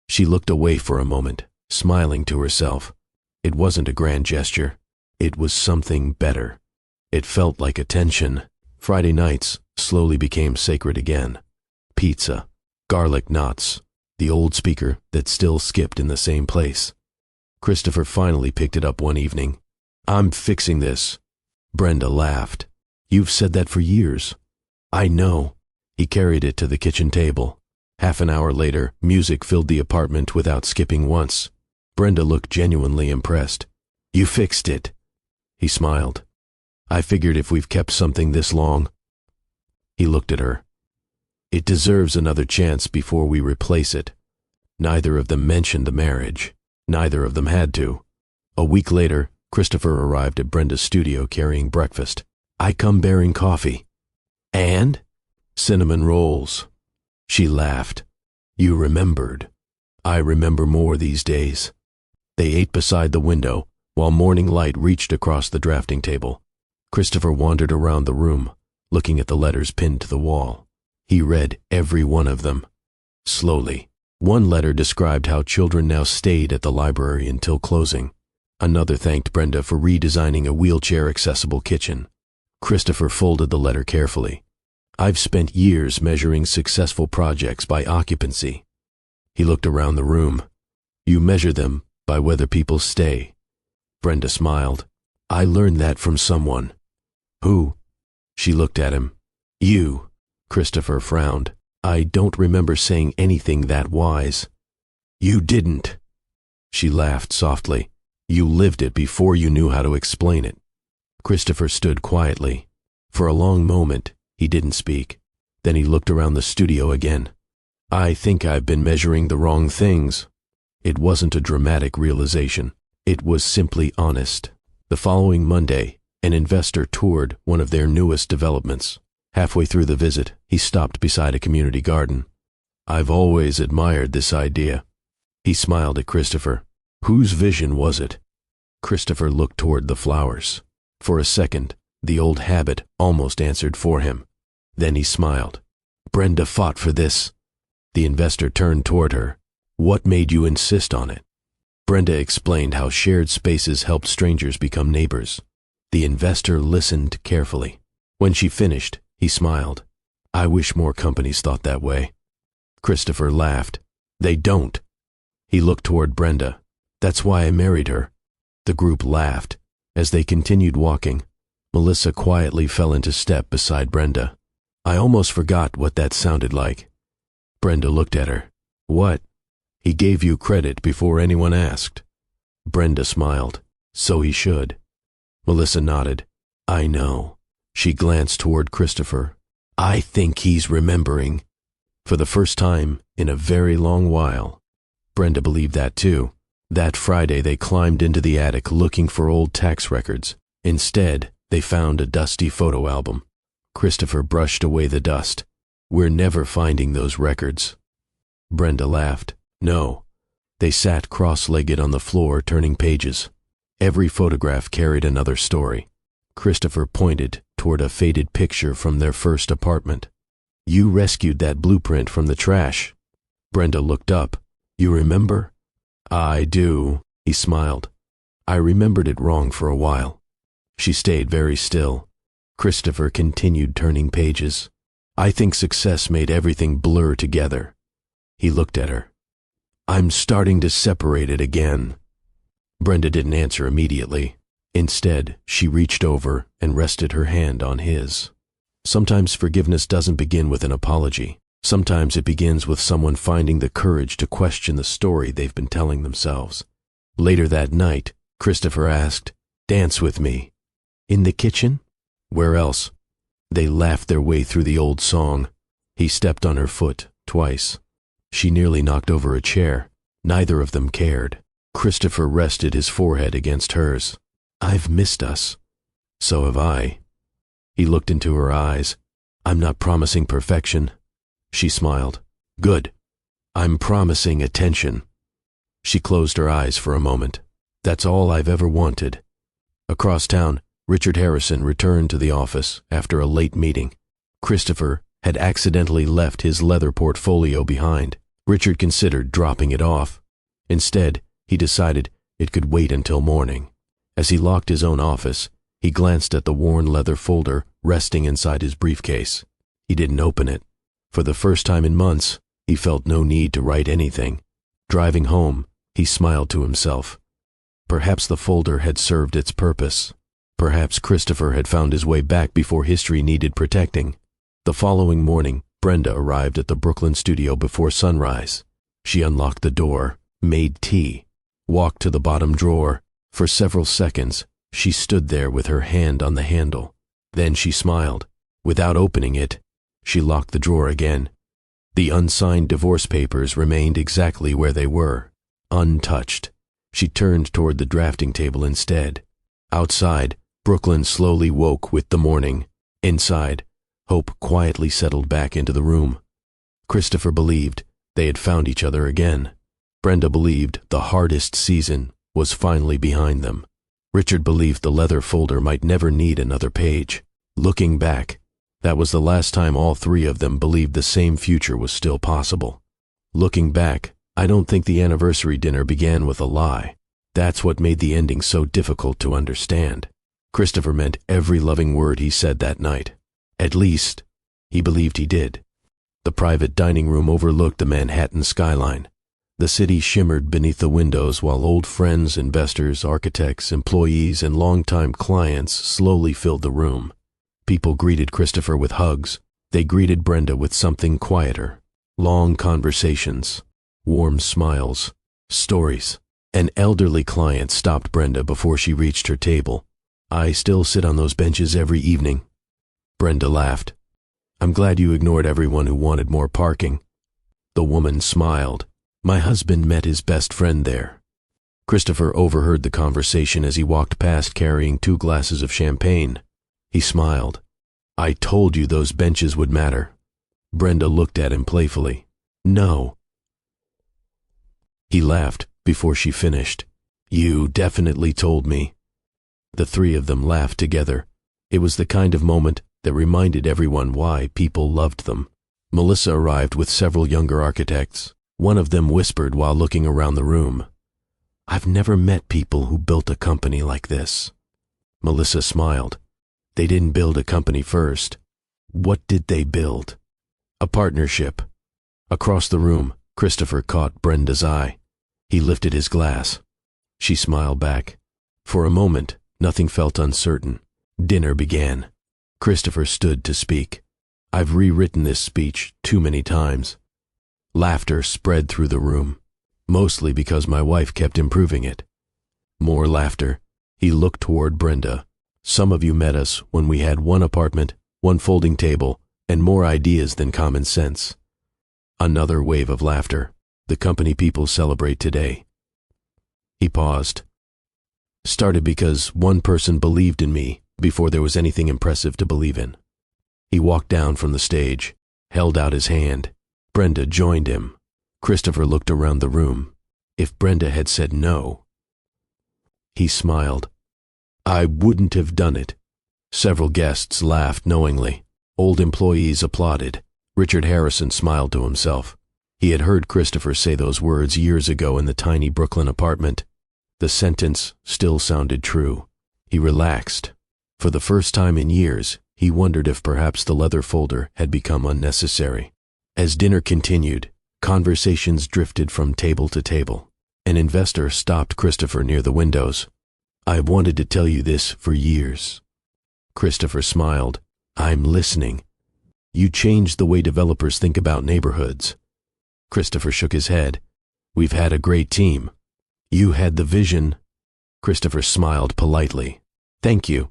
She looked away for a moment, smiling to herself. It wasn't a grand gesture. It was something better. It felt like attention. Friday nights slowly became sacred again. Pizza, garlic knots, the old speaker that still skipped in the same place. Christopher finally picked it up one evening. I'm fixing this. Brenda laughed. You've said that for years. I know. He carried it to the kitchen table. Half an hour later, music filled the apartment without skipping once. Brenda looked genuinely impressed. You fixed it. He smiled. I figured if we've kept something this long. He looked at her. It deserves another chance before we replace it. Neither of them mentioned the marriage. Neither of them had to. A week later, Christopher arrived at Brenda's studio carrying breakfast. I come bearing coffee. And? Cinnamon rolls. She laughed. You remembered. I remember more these days. They ate beside the window, while morning light reached across the drafting table. Christopher wandered around the room, looking at the letters pinned to the wall. He read every one of them. Slowly. One letter described how children now stayed at the library until closing. Another thanked Brenda for redesigning a wheelchair-accessible kitchen. Christopher folded the letter carefully. I've spent years measuring successful projects by occupancy. He looked around the room. You measure them by whether people stay. Brenda smiled. I learned that from someone. Who? She looked at him. You. Christopher frowned. I don't remember saying anything that wise. You didn't. She laughed softly. You lived it before you knew how to explain it. Christopher stood quietly. For a long moment, he didn't speak. Then he looked around the studio again. I think I've been measuring the wrong things. It wasn't a dramatic realization. It was simply honest. The following Monday, an investor toured one of their newest developments. Halfway through the visit, he stopped beside a community garden. I've always admired this idea. He smiled at Christopher. Whose vision was it? Christopher looked toward the flowers. For a second, the old habit almost answered for him. Then he smiled. Brenda fought for this. The investor turned toward her. What made you insist on it? Brenda explained how shared spaces helped strangers become neighbors. The investor listened carefully. When she finished, he smiled. I wish more companies thought that way. Christopher laughed. They don't. He looked toward Brenda. That's why I married her. The group laughed. As they continued walking, Melissa quietly fell into step beside Brenda. I almost forgot what that sounded like. Brenda looked at her. What? He gave you credit before anyone asked. Brenda smiled. So he should. Melissa nodded. I know. She glanced toward Christopher. I think he's remembering. For the first time in a very long while. Brenda believed that too. That Friday they climbed into the attic looking for old tax records. Instead, they found a dusty photo album. Christopher brushed away the dust. We're never finding those records. Brenda laughed. No. They sat cross-legged on the floor turning pages. Every photograph carried another story. Christopher pointed toward a faded picture from their first apartment. You rescued that blueprint from the trash. Brenda looked up. You remember? I do, he smiled. I remembered it wrong for a while. She stayed very still. Christopher continued turning pages. I think success made everything blur together. He looked at her. I'm starting to separate it again. Brenda didn't answer immediately. Instead, she reached over and rested her hand on his. Sometimes forgiveness doesn't begin with an apology. Sometimes it begins with someone finding the courage to question the story they've been telling themselves. Later that night, Christopher asked, Dance with me. In the kitchen? Where else? They laughed their way through the old song. He stepped on her foot twice. She nearly knocked over a chair. Neither of them cared. Christopher rested his forehead against hers. I've missed us. So have I. He looked into her eyes. I'm not promising perfection. She smiled. Good. I'm promising attention. She closed her eyes for a moment. That's all I've ever wanted. Across town, Richard Harrison returned to the office after a late meeting. Christopher had accidentally left his leather portfolio behind. Richard considered dropping it off. Instead, he decided it could wait until morning. As he locked his own office, he glanced at the worn leather folder resting inside his briefcase. He didn't open it. For the first time in months, he felt no need to write anything. Driving home, he smiled to himself. Perhaps the folder had served its purpose. Perhaps Christopher had found his way back before history needed protecting. The following morning, Brenda arrived at the Brooklyn studio before sunrise. She unlocked the door, made tea, walked to the bottom drawer. For several seconds, she stood there with her hand on the handle. Then she smiled. Without opening it, she locked the drawer again. The unsigned divorce papers remained exactly where they were, untouched. She turned toward the drafting table instead. Outside, Brooklyn slowly woke with the morning. Inside, hope quietly settled back into the room. Christopher believed they had found each other again. Brenda believed the hardest season was finally behind them. Richard believed the leather folder might never need another page. Looking back, that was the last time all three of them believed the same future was still possible. Looking back, I don't think the anniversary dinner began with a lie. That's what made the ending so difficult to understand. Christopher meant every loving word he said that night. At least, he believed he did. The private dining room overlooked the Manhattan skyline. The city shimmered beneath the windows while old friends, investors, architects, employees, and longtime clients slowly filled the room. People greeted Christopher with hugs. They greeted Brenda with something quieter. Long conversations, warm smiles, stories. An elderly client stopped Brenda before she reached her table. I still sit on those benches every evening. Brenda laughed. I'm glad you ignored everyone who wanted more parking. The woman smiled. My husband met his best friend there. Christopher overheard the conversation as he walked past carrying 2 glasses of champagne. He smiled. I told you those benches would matter. Brenda looked at him playfully. No. He laughed before she finished. You definitely told me. The 3 of them laughed together. It was the kind of moment that reminded everyone why people loved them. Melissa arrived with several younger architects. One of them whispered while looking around the room. I've never met people who built a company like this. Melissa smiled. They didn't build a company first. What did they build? A partnership. Across the room, Christopher caught Brenda's eye. He lifted his glass. She smiled back. For a moment, nothing felt uncertain. Dinner began. Christopher stood to speak. I've rewritten this speech too many times. Laughter spread through the room, mostly because my wife kept improving it. More laughter. He looked toward Brenda. Some of you met us when we had 1 apartment, 1 folding table, and more ideas than common sense. Another wave of laughter. The company people celebrate today. He paused. Started because one person believed in me before there was anything impressive to believe in. He walked down from the stage, held out his hand. Brenda joined him. Christopher looked around the room. If Brenda had said no. He smiled. I wouldn't have done it. Several guests laughed knowingly. Old employees applauded. Richard Harrison smiled to himself. He had heard Christopher say those words years ago in the tiny Brooklyn apartment. The sentence still sounded true. He relaxed. For the first time in years, he wondered if perhaps the leather folder had become unnecessary. As dinner continued, conversations drifted from table to table. An investor stopped Christopher near the windows. I've wanted to tell you this for years. Christopher smiled. I'm listening. You changed the way developers think about neighborhoods. Christopher shook his head. We've had a great team. You had the vision. Christopher smiled politely. Thank you.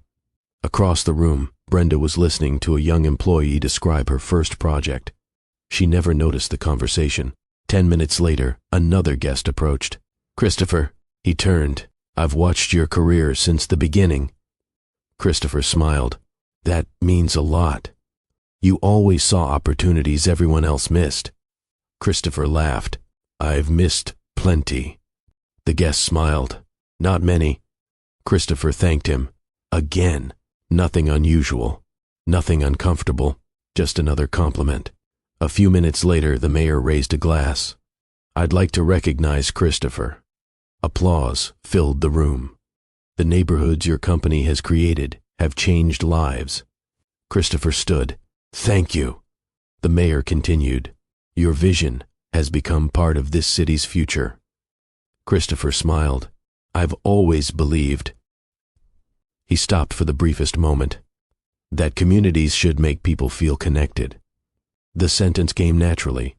Across the room, Brenda was listening to a young employee describe her first project. She never noticed the conversation. 10 minutes later, another guest approached. Christopher, he turned. I've watched your career since the beginning. Christopher smiled. That means a lot. You always saw opportunities everyone else missed. Christopher laughed. I've missed plenty. The guest smiled. Not many. Christopher thanked him. Again. Nothing unusual. Nothing uncomfortable. Just another compliment. A few minutes later, the mayor raised a glass. I'd like to recognize Christopher. Applause filled the room. The neighborhoods your company has created have changed lives. Christopher stood. Thank you. The mayor continued. Your vision has become part of this city's future. Christopher smiled. I've always believed. He stopped for the briefest moment. That communities should make people feel connected. The sentence came naturally.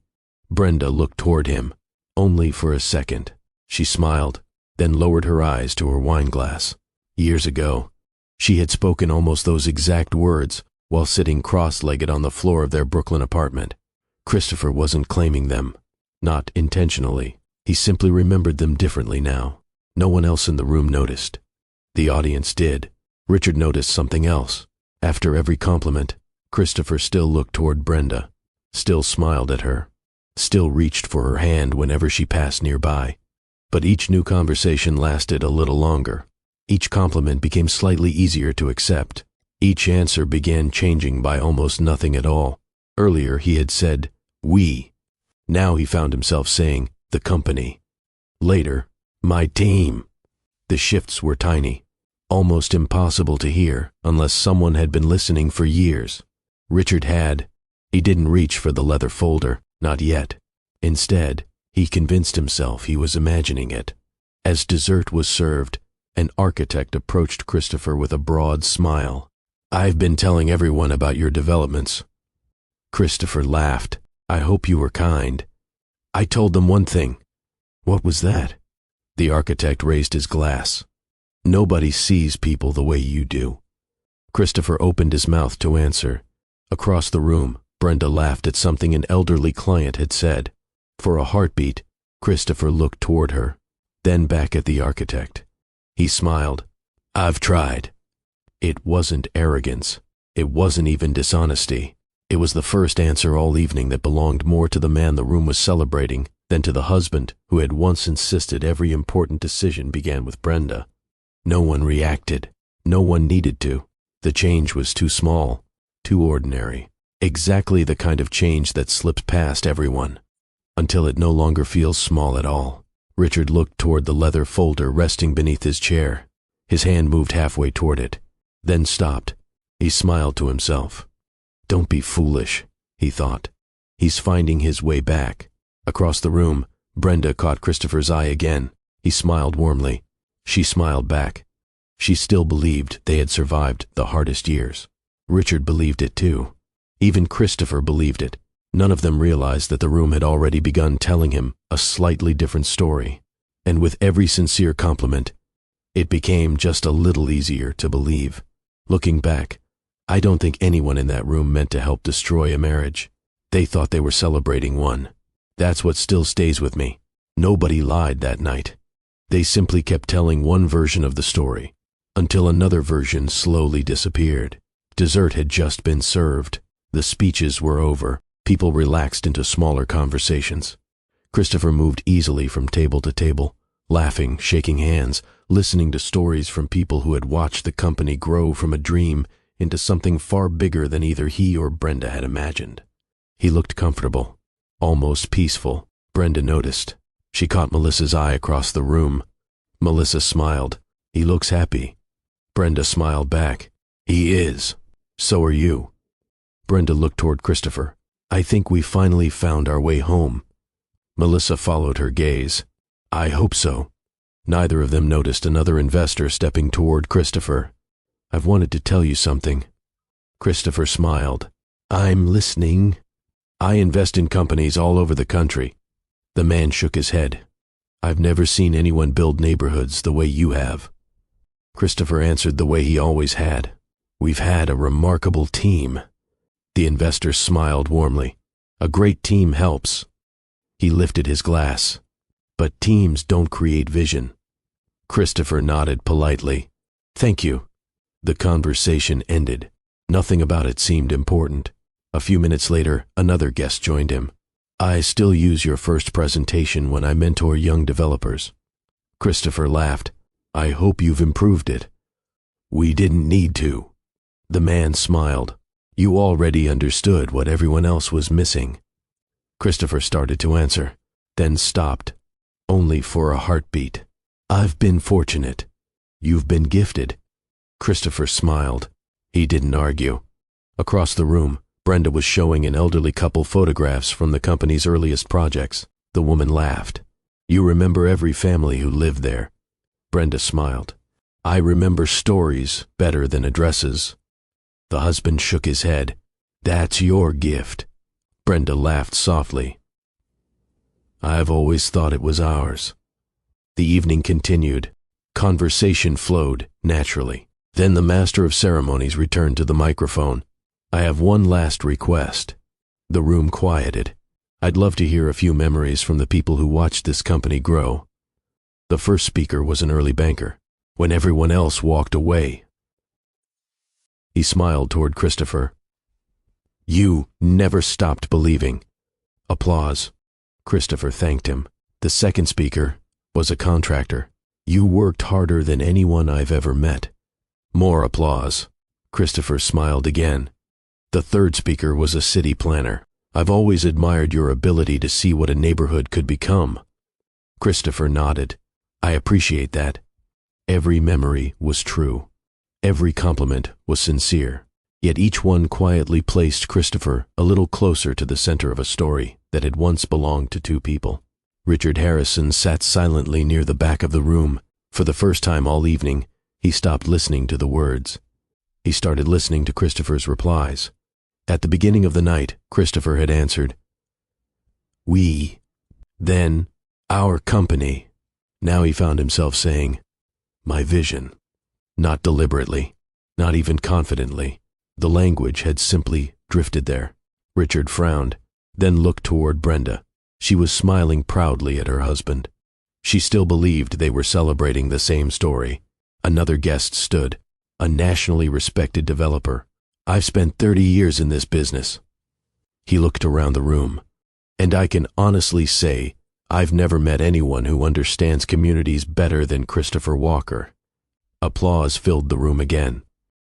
Brenda looked toward him, only for a second. She smiled, then lowered her eyes to her wine glass. Years ago, she had spoken almost those exact words while sitting cross-legged on the floor of their Brooklyn apartment. Christopher wasn't claiming them, not intentionally. He simply remembered them differently now. No one else in the room noticed. The audience did. Richard noticed something else. After every compliment, Christopher still looked toward Brenda, still smiled at her, still reached for her hand whenever she passed nearby. But each new conversation lasted a little longer. Each compliment became slightly easier to accept. Each answer began changing by almost nothing at all. Earlier he had said, we. Now he found himself saying, the company. Later, my team. The shifts were tiny, almost impossible to hear unless someone had been listening for years. Richard had. He didn't reach for the leather folder, not yet. Instead, he convinced himself he was imagining it. As dessert was served, an architect approached Christopher with a broad smile. I've been telling everyone about your developments. Christopher laughed. I hope you were kind. I told them one thing. What was that? The architect raised his glass. Nobody sees people the way you do. Christopher opened his mouth to answer. Across the room, Brenda laughed at something an elderly client had said. For a heartbeat, Christopher looked toward her, then back at the architect. He smiled. I've tried. It wasn't arrogance. It wasn't even dishonesty. It was the first answer all evening that belonged more to the man the room was celebrating than to the husband who had once insisted every important decision began with Brenda. No one reacted. No one needed to. The change was too small, too ordinary. Exactly the kind of change that slips past everyone, until it no longer feels small at all. Richard looked toward the leather folder resting beneath his chair. His hand moved halfway toward it, then stopped. He smiled to himself. Don't be foolish, he thought. He's finding his way back. Across the room, Brenda caught Christopher's eye again. He smiled warmly. She smiled back. She still believed they had survived the hardest years. Richard believed it too. Even Christopher believed it. None of them realized that the room had already begun telling him a slightly different story. And with every sincere compliment, it became just a little easier to believe. Looking back, I don't think anyone in that room meant to help destroy a marriage. They thought they were celebrating one. That's what still stays with me. Nobody lied that night. They simply kept telling one version of the story, until another version slowly disappeared. Dessert had just been served. The speeches were over. People relaxed into smaller conversations. Christopher moved easily from table to table, laughing, shaking hands, listening to stories from people who had watched the company grow from a dream into something far bigger than either he or Brenda had imagined. He looked comfortable, almost peaceful. Brenda noticed. She caught Melissa's eye across the room. Melissa smiled. He looks happy. Brenda smiled back. He is. So are you. Brenda looked toward Christopher. I think we finally found our way home. Melissa followed her gaze. I hope so. Neither of them noticed another investor stepping toward Christopher. I've wanted to tell you something. Christopher smiled. I'm listening. I invest in companies all over the country. The man shook his head. I've never seen anyone build neighborhoods the way you have. Christopher answered the way he always had. We've had a remarkable team. The investor smiled warmly. A great team helps. He lifted his glass. But teams don't create vision. Christopher nodded politely. Thank you. The conversation ended. Nothing about it seemed important. A few minutes later, another guest joined him. I still use your first presentation when I mentor young developers. Christopher laughed. I hope you've improved it. We didn't need to. The man smiled. You already understood what everyone else was missing. Christopher started to answer, then stopped, only for a heartbeat. I've been fortunate. You've been gifted. Christopher smiled. He didn't argue. Across the room, Brenda was showing an elderly couple photographs from the company's earliest projects. The woman laughed. You remember every family who lived there. Brenda smiled. I remember stories better than addresses. The husband shook his head. That's your gift. Brenda laughed softly. I've always thought it was ours. The evening continued. Conversation flowed naturally. Then the master of ceremonies returned to the microphone. I have one last request. The room quieted. I'd love to hear a few memories from the people who watched this company grow. The first speaker was an early banker. When everyone else walked away, he smiled toward Christopher. You never stopped believing. Applause. Christopher thanked him. The second speaker was a contractor. You worked harder than anyone I've ever met. More applause. Christopher smiled again. The third speaker was a city planner. I've always admired your ability to see what a neighborhood could become. Christopher nodded. I appreciate that. Every memory was true. Every compliment was sincere. Yet each one quietly placed Christopher a little closer to the center of a story that had once belonged to two people. Richard Harrison sat silently near the back of the room. For the first time all evening, he stopped listening to the words. He started listening to Christopher's replies. At the beginning of the night, Christopher had answered, We, then, our company. Now he found himself saying, My vision. Not deliberately, not even confidently. The language had simply drifted there. Richard frowned, then looked toward Brenda. She was smiling proudly at her husband. She still believed they were celebrating the same story. Another guest stood, a nationally respected developer. I've spent 30 years in this business. He looked around the room. And I can honestly say, I've never met anyone who understands communities better than Christopher Walker. Applause filled the room again.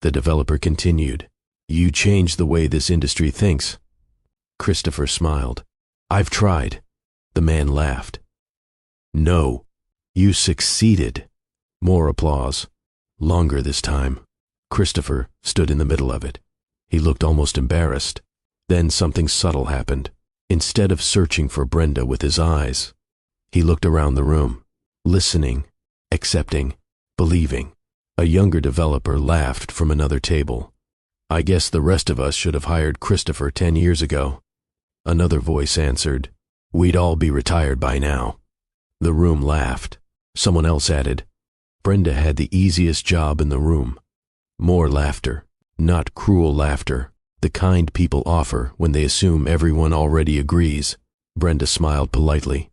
The developer continued, You changed the way this industry thinks. Christopher smiled. I've tried. The man laughed. No, you succeeded. More applause. Longer this time. Christopher stood in the middle of it. He looked almost embarrassed. Then something subtle happened. Instead of searching for Brenda with his eyes, he looked around the room, listening, accepting, believing. A younger developer laughed from another table. I guess the rest of us should have hired Christopher 10 years ago. Another voice answered, We'd all be retired by now. The room laughed. Someone else added, Brenda had the easiest job in the room. More laughter, not cruel laughter, the kind people offer when they assume everyone already agrees. Brenda smiled politely.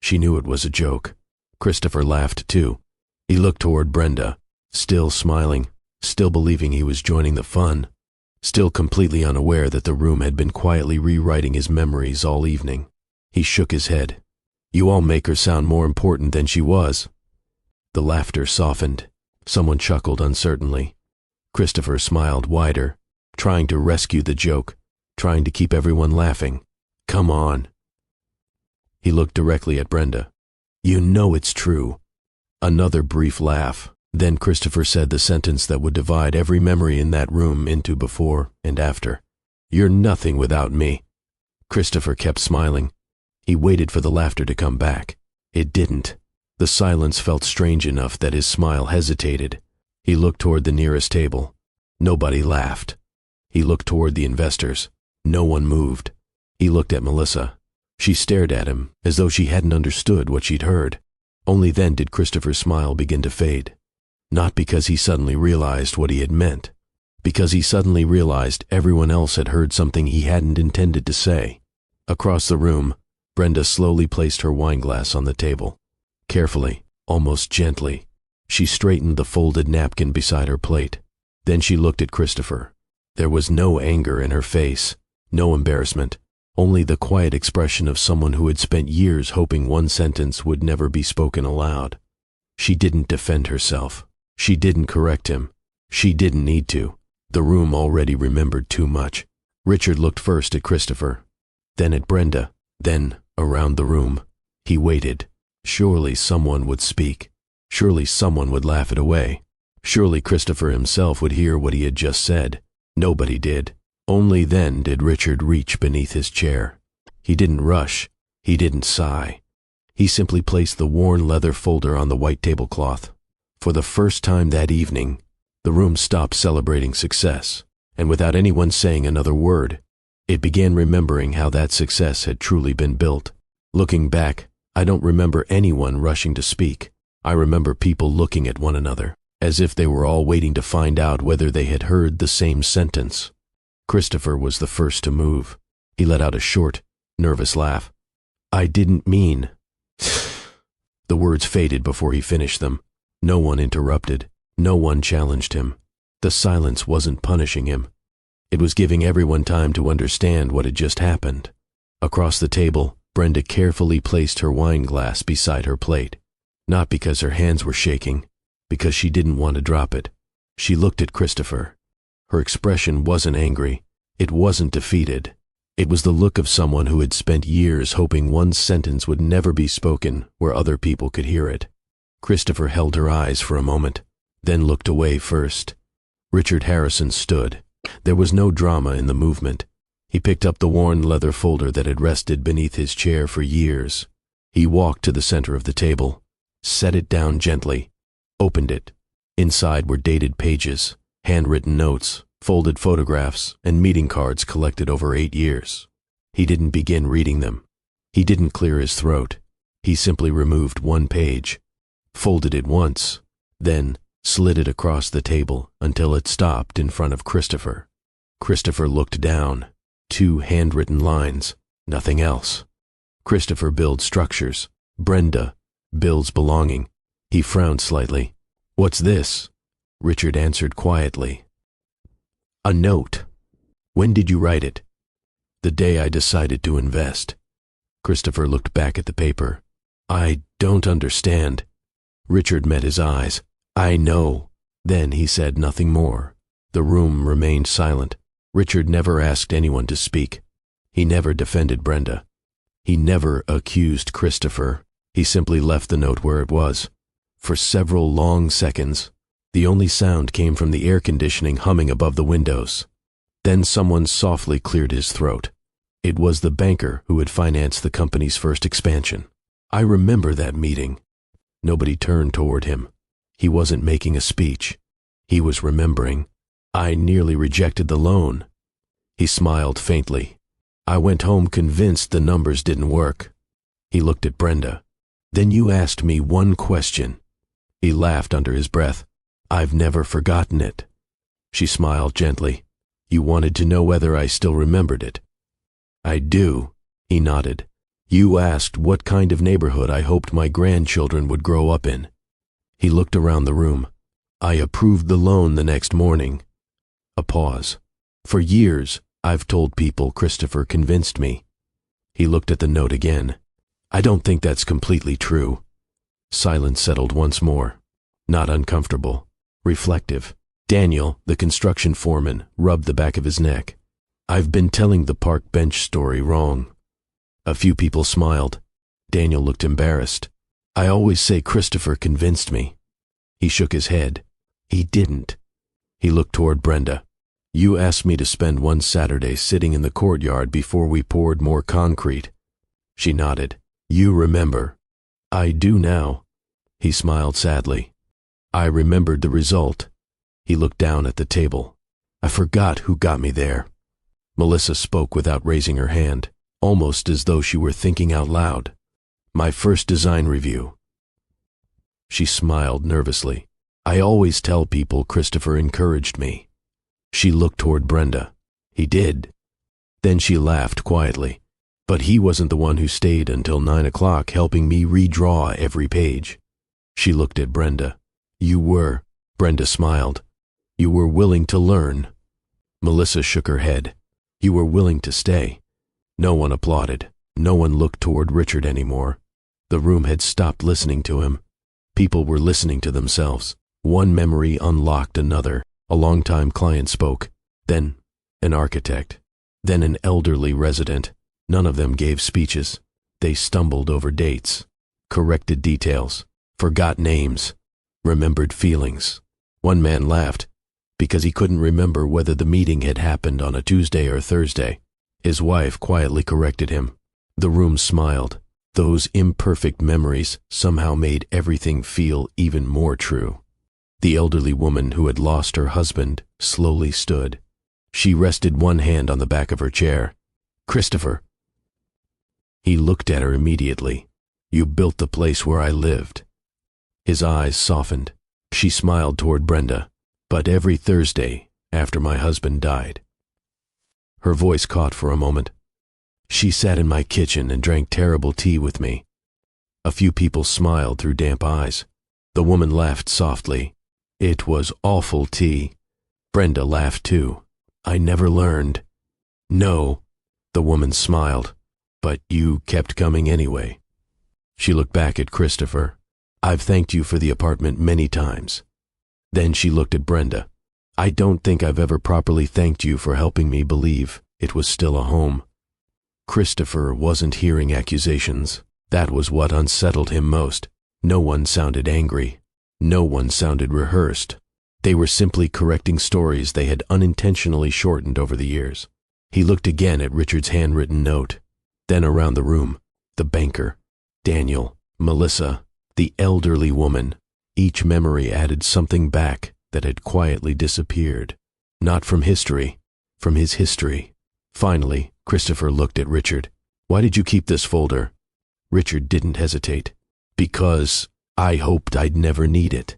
She knew it was a joke. Christopher laughed too. He looked toward Brenda, still smiling, still believing he was joining the fun, still completely unaware that the room had been quietly rewriting his memories all evening. He shook his head. You all make her sound more important than she was. The laughter softened. Someone chuckled uncertainly. Christopher smiled wider, trying to rescue the joke, trying to keep everyone laughing. Come on. He looked directly at Brenda. You know it's true. Another brief laugh. Then Christopher said the sentence that would divide every memory in that room into before and after. You're nothing without me. Christopher kept smiling. He waited for the laughter to come back. It didn't. The silence felt strange enough that his smile hesitated. He looked toward the nearest table. Nobody laughed. He looked toward the investors. No one moved. He looked at Melissa. She stared at him as though she hadn't understood what she'd heard. Only then did Christopher's smile begin to fade. Not because he suddenly realized what he had meant, because he suddenly realized everyone else had heard something he hadn't intended to say. Across the room, Brenda slowly placed her wineglass on the table. Carefully, almost gently, she straightened the folded napkin beside her plate. Then she looked at Christopher. There was no anger in her face, no embarrassment, only the quiet expression of someone who had spent years hoping one sentence would never be spoken aloud. She didn't defend herself. She didn't correct him. She didn't need to. The room already remembered too much. Richard looked first at Christopher, then at Brenda, then around the room. He waited. Surely someone would speak. Surely someone would laugh it away. Surely Christopher himself would hear what he had just said. Nobody did. Only then did Richard reach beneath his chair. He didn't rush. He didn't sigh. He simply placed the worn leather folder on the white tablecloth. For the first time that evening, the room stopped celebrating success, and without anyone saying another word, it began remembering how that success had truly been built. Looking back, I don't remember anyone rushing to speak. I remember people looking at one another, as if they were all waiting to find out whether they had heard the same sentence. Christopher was the first to move. He let out a short, nervous laugh. I didn't mean... The words faded before he finished them. No one interrupted. No one challenged him. The silence wasn't punishing him. It was giving everyone time to understand what had just happened. Across the table, Brenda carefully placed her wineglass beside her plate. Not because her hands were shaking, because she didn't want to drop it. She looked at Christopher. Her expression wasn't angry. It wasn't defeated. It was the look of someone who had spent years hoping one sentence would never be spoken where other people could hear it. Christopher held her eyes for a moment, then looked away first. Richard Harrison stood. There was no drama in the movement. He picked up the worn leather folder that had rested beneath his chair for years. He walked to the center of the table, set it down gently, opened it. Inside were dated pages, handwritten notes, folded photographs, and meeting cards collected over 8 years. He didn't begin reading them. He didn't clear his throat. He simply removed one page, folded it once, then slid it across the table until it stopped in front of Christopher. Christopher looked down. 2 handwritten lines, nothing else. Christopher builds structures. Brenda builds belonging. He frowned slightly. "What's this?" Richard answered quietly. "A note." "When did you write it?" "The day I decided to invest." Christopher looked back at the paper. "I don't understand." Richard met his eyes. "I know." Then he said nothing more. The room remained silent. Richard never asked anyone to speak. He never defended Brenda. He never accused Christopher. He simply left the note where it was. For several long seconds, the only sound came from the air conditioning humming above the windows. Then someone softly cleared his throat. It was the banker who had financed the company's first expansion. "I remember that meeting." Nobody turned toward him. He wasn't making a speech. He was remembering. "I nearly rejected the loan." He smiled faintly. "I went home convinced the numbers didn't work." He looked at Brenda. "Then you asked me one question." He laughed under his breath. "I've never forgotten it." She smiled gently. "You wanted to know whether I still remembered it." "I do." He nodded. "You asked what kind of neighborhood I hoped my grandchildren would grow up in." He looked around the room. "I approved the loan the next morning." A pause. "For years, I've told people Christopher convinced me." He looked at the note again. "I don't think that's completely true." Silence settled once more. Not uncomfortable. Reflective. Daniel, the construction foreman, rubbed the back of his neck. "I've been telling the park bench story wrong." A few people smiled. Daniel looked embarrassed. "I always say Christopher convinced me." He shook his head. "He didn't." He looked toward Brenda. "You asked me to spend one Saturday sitting in the courtyard before we poured more concrete." She nodded. "You remember." "I do now." He smiled sadly. "I remembered the result." He looked down at the table. "I forgot who got me there." Melissa spoke without raising her hand, almost as though she were thinking out loud. "My first design review." She smiled nervously. "I always tell people Christopher encouraged me." She looked toward Brenda. "He did." Then she laughed quietly. "But he wasn't the one who stayed until 9 o'clock helping me redraw every page." She looked at Brenda. "You were." Brenda smiled. "You were willing to learn." Melissa shook her head. "You were willing to stay." No one applauded. No one looked toward Richard anymore. The room had stopped listening to him. People were listening to themselves. One memory unlocked another. A longtime client spoke. Then an architect. Then an elderly resident. None of them gave speeches. They stumbled over dates, corrected details, forgot names, remembered feelings. One man laughed because he couldn't remember whether the meeting had happened on a Tuesday or Thursday. His wife quietly corrected him. The room smiled. Those imperfect memories somehow made everything feel even more true. The elderly woman who had lost her husband slowly stood. She rested one hand on the back of her chair. "Christopher." He looked at her immediately. "You built the place where I lived." His eyes softened. She smiled toward Brenda. "But every Thursday after my husband died." Her voice caught for a moment. "She sat in my kitchen and drank terrible tea with me." A few people smiled through damp eyes. The woman laughed softly. "It was awful tea." Brenda laughed too. "I never learned." "No." The woman smiled. "But you kept coming anyway." She looked back at Christopher. "I've thanked you for the apartment many times." Then she looked at Brenda. "I don't think I've ever properly thanked you for helping me believe it was still a home." Christopher wasn't hearing accusations. That was what unsettled him most. No one sounded angry. No one sounded rehearsed. They were simply correcting stories they had unintentionally shortened over the years. He looked again at Richard's handwritten note, then around the room. The banker, Daniel, Melissa, the elderly woman. Each memory added something back that had quietly disappeared. Not from history, from his history. Finally, Christopher looked at Richard. "Why did you keep this folder?" Richard didn't hesitate. "Because I hoped I'd never need it."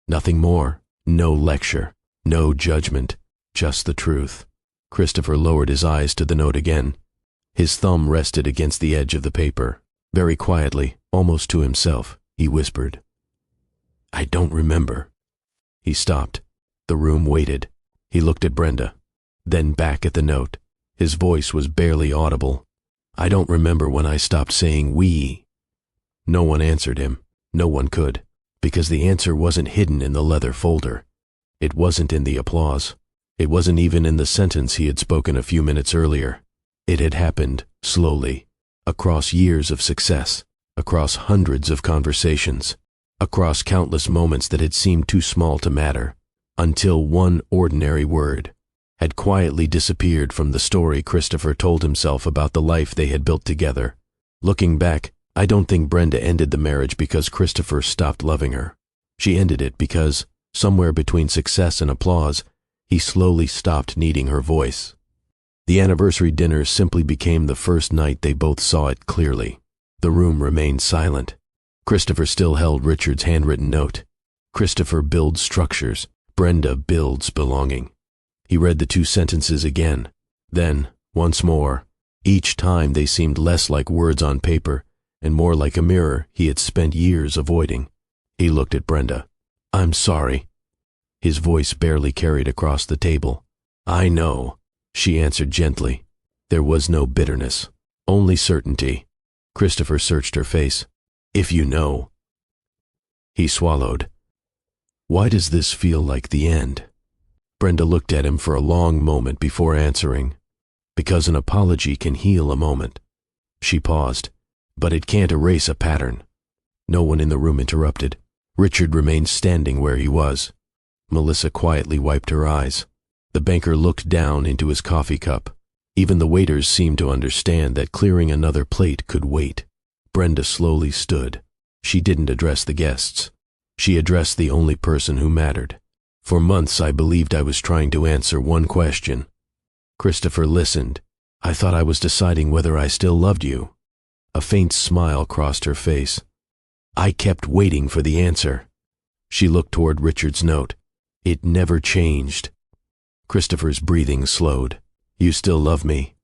Nothing more. No lecture. No judgment. Just the truth. Christopher lowered his eyes to the note again. His thumb rested against the edge of the paper. Very quietly, almost to himself, he whispered, "I don't remember." He stopped. The room waited. He looked at Brenda, then back at the note. His voice was barely audible. "I don't remember when I stopped saying we." No one answered him. No one could, because the answer wasn't hidden in the leather folder. It wasn't in the applause. It wasn't even in the sentence he had spoken a few minutes earlier. It had happened slowly, across years of success, across hundreds of conversations, across countless moments that had seemed too small to matter, until one ordinary word had quietly disappeared from the story Christopher told himself about the life they had built together. Looking back, I don't think Brenda ended the marriage because Christopher stopped loving her. She ended it because, somewhere between success and applause, he slowly stopped needing her voice. The anniversary dinner simply became the first night they both saw it clearly. The room remained silent. Christopher still held Richard's handwritten note. Christopher builds structures. Brenda builds belonging. He read the two sentences again. Then, once more. Each time they seemed less like words on paper and more like a mirror he had spent years avoiding. He looked at Brenda. "I'm sorry." His voice barely carried across the table. "I know," she answered gently. There was no bitterness, only certainty. Christopher searched her face. "If you know." He swallowed. "Why does this feel like the end?" Brenda looked at him for a long moment before answering. "Because an apology can heal a moment." She paused. "But it can't erase a pattern." No one in the room interrupted. Richard remained standing where he was. Melissa quietly wiped her eyes. The banker looked down into his coffee cup. Even the waiters seemed to understand that clearing another plate could wait. Brenda slowly stood. She didn't address the guests. She addressed the only person who mattered. "For months I believed I was trying to answer one question." Christopher listened. "I thought I was deciding whether I still loved you." A faint smile crossed her face. "I kept waiting for the answer." She looked toward Richard's note. It never changed. Christopher's breathing slowed. "You still love me?"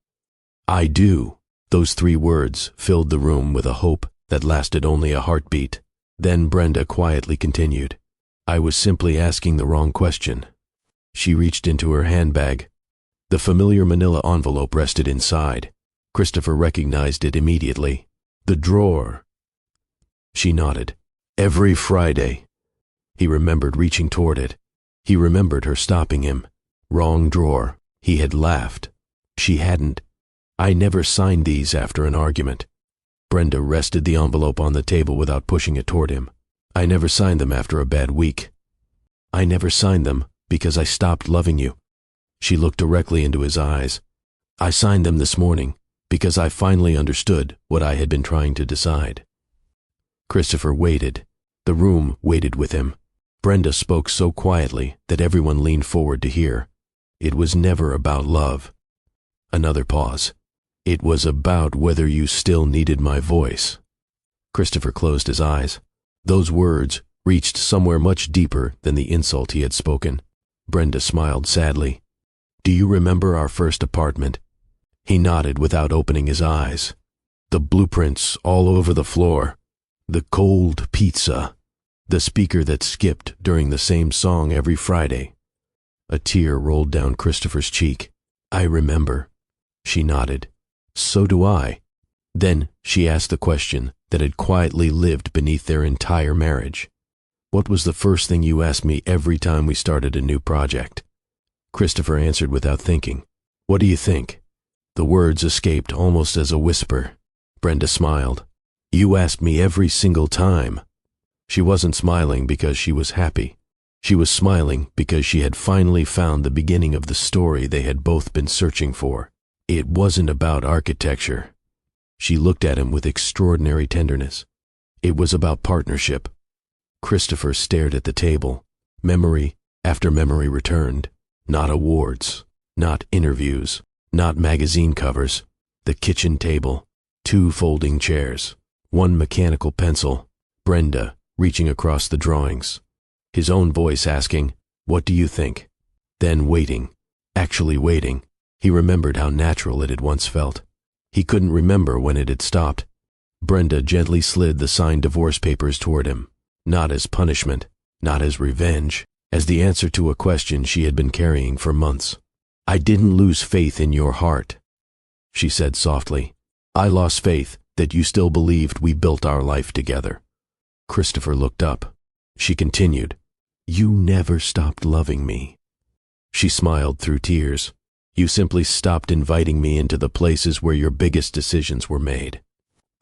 "I do." Those three words filled the room with a hope that lasted only a heartbeat. Then Brenda quietly continued, "I was simply asking the wrong question." She reached into her handbag. The familiar manila envelope rested inside. Christopher recognized it immediately. "The drawer." She nodded. "Every Friday." He remembered reaching toward it. He remembered her stopping him. Wrong drawer. He had laughed. She hadn't. "I never signed these after an argument." Brenda rested the envelope on the table without pushing it toward him. "I never signed them after a bad week." "I never signed them because I stopped loving you." She looked directly into his eyes. "I signed them this morning because I finally understood what I had been trying to decide." Christopher waited. The room waited with him. Brenda spoke so quietly that everyone leaned forward to hear. "It was never about love." Another pause. "It was about whether you still needed my voice." Christopher closed his eyes. Those words reached somewhere much deeper than the insult he had spoken. Brenda smiled sadly. "Do you remember our first apartment?" He nodded without opening his eyes. "The blueprints all over the floor. The cold pizza. The speaker that skipped during the same song every Friday." A tear rolled down Christopher's cheek. "I remember." She nodded. "So do I." Then she asked the question that had quietly lived beneath their entire marriage. "What was the first thing you asked me every time we started a new project?" Christopher answered without thinking. "What do you think?" The words escaped almost as a whisper. Brenda smiled. "You asked me every single time." She wasn't smiling because she was happy. She was smiling because she had finally found the beginning of the story they had both been searching for. It wasn't about architecture. She looked at him with extraordinary tenderness. It was about partnership. Christopher stared at the table. Memory after memory returned. Not awards, not interviews, not magazine covers. The kitchen table, 2 folding chairs, 1 mechanical pencil, Brenda reaching across the drawings. his own voice asking, "What do you think?" Then waiting, actually waiting. He remembered how natural it had once felt. He couldn't remember when it had stopped. Brenda gently slid the signed divorce papers toward him, not as punishment, not as revenge, as the answer to a question she had been carrying for months. "I didn't lose faith in your heart," she said softly. "I lost faith that you still believed we built our life together." Christopher looked up. She continued, "You never stopped loving me." She smiled through tears. "You simply stopped inviting me into the places where your biggest decisions were made."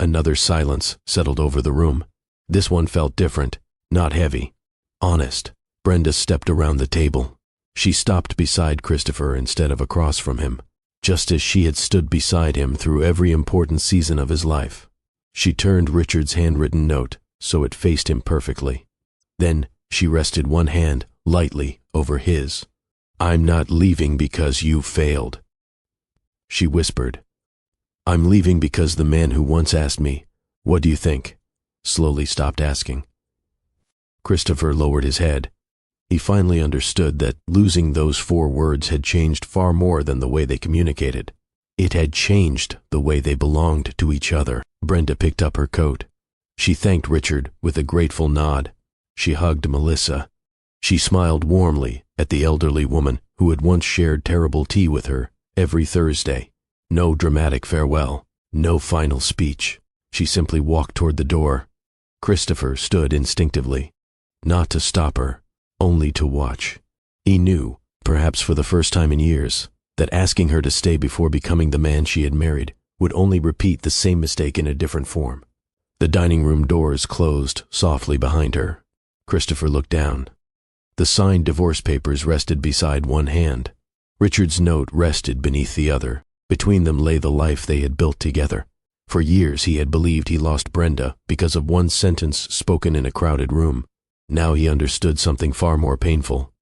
Another silence settled over the room. This one felt different, not heavy, honest. Brenda stepped around the table. She stopped beside Christopher instead of across from him, just as she had stood beside him through every important season of his life. She turned Richard's handwritten note so it faced him perfectly. Then she rested one hand lightly over his. "I'm not leaving because you failed," she whispered. "I'm leaving because the man who once asked me, 'What do you think?' slowly stopped asking." Christopher lowered his head. He finally understood that losing those 4 words had changed far more than the way they communicated. It had changed the way they belonged to each other. Brenda picked up her coat. She thanked Richard with a grateful nod. She hugged Melissa. She smiled warmly at the elderly woman who had once shared terrible tea with her every Thursday. No dramatic farewell, no final speech. She simply walked toward the door. Christopher stood instinctively, not to stop her, only to watch. He knew, perhaps for the first time in years, that asking her to stay before becoming the man she had married would only repeat the same mistake in a different form. The dining room doors closed softly behind her. Christopher looked down. The signed divorce papers rested beside one hand. Richard's note rested beneath the other. Between them lay the life they had built together. For years he had believed he lost Brenda because of one sentence spoken in a crowded room. Now he understood something far more painful.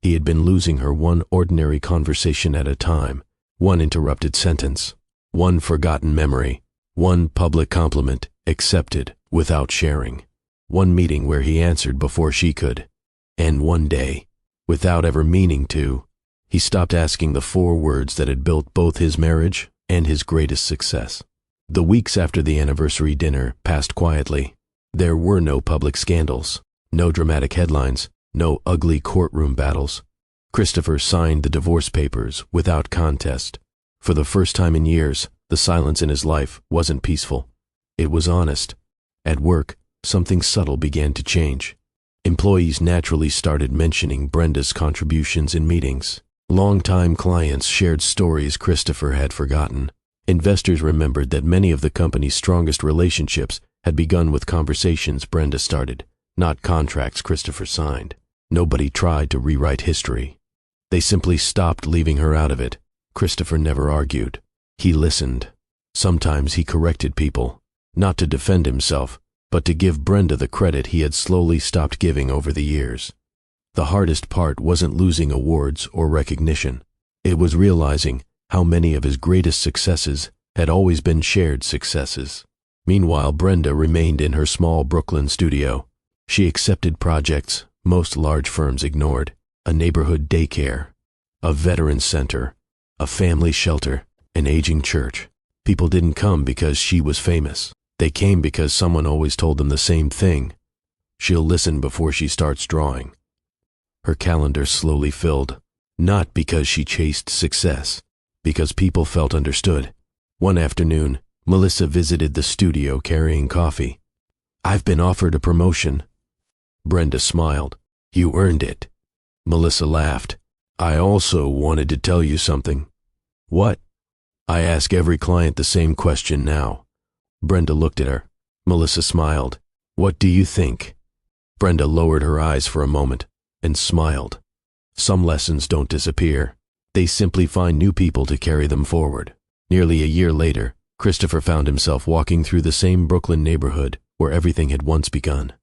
He had been losing her one ordinary conversation at a time, one interrupted sentence, one forgotten memory, one public compliment accepted without sharing, one meeting where he answered before she could. And one day, without ever meaning to, he stopped asking the 4 words that had built both his marriage and his greatest success. The weeks after the anniversary dinner passed quietly. There were no public scandals, no dramatic headlines, no ugly courtroom battles. Christopher signed the divorce papers without contest. For the first time in years, the silence in his life wasn't peaceful. It was honest. At work, something subtle began to change. Employees naturally started mentioning Brenda's contributions in meetings. Longtime clients shared stories Christopher had forgotten. Investors remembered that many of the company's strongest relationships had begun with conversations Brenda started, not contracts Christopher signed. Nobody tried to rewrite history. They simply stopped leaving her out of it. Christopher never argued. He listened. Sometimes he corrected people, not to defend himself, but to give Brenda the credit he had slowly stopped giving over the years. The hardest part wasn't losing awards or recognition. It was realizing how many of his greatest successes had always been shared successes. Meanwhile, Brenda remained in her small Brooklyn studio. She accepted projects most large firms ignored: a neighborhood daycare, a veterans center, a family shelter, an aging church. People didn't come because she was famous. They came because someone always told them the same thing: she'll listen before she starts drawing. Her calendar slowly filled, not because she chased success, because people felt understood. One afternoon, Melissa visited the studio carrying coffee. "I've been offered a promotion." Brenda smiled. "You earned it." Melissa laughed. "I also wanted to tell you something." "What?" "I ask every client the same question now." Brenda looked at her. Melissa smiled. "What do you think?" Brenda lowered her eyes for a moment and smiled. Some lessons don't disappear. They simply find new people to carry them forward. Nearly a year later, Christopher found himself walking through the same Brooklyn neighborhood where everything had once begun.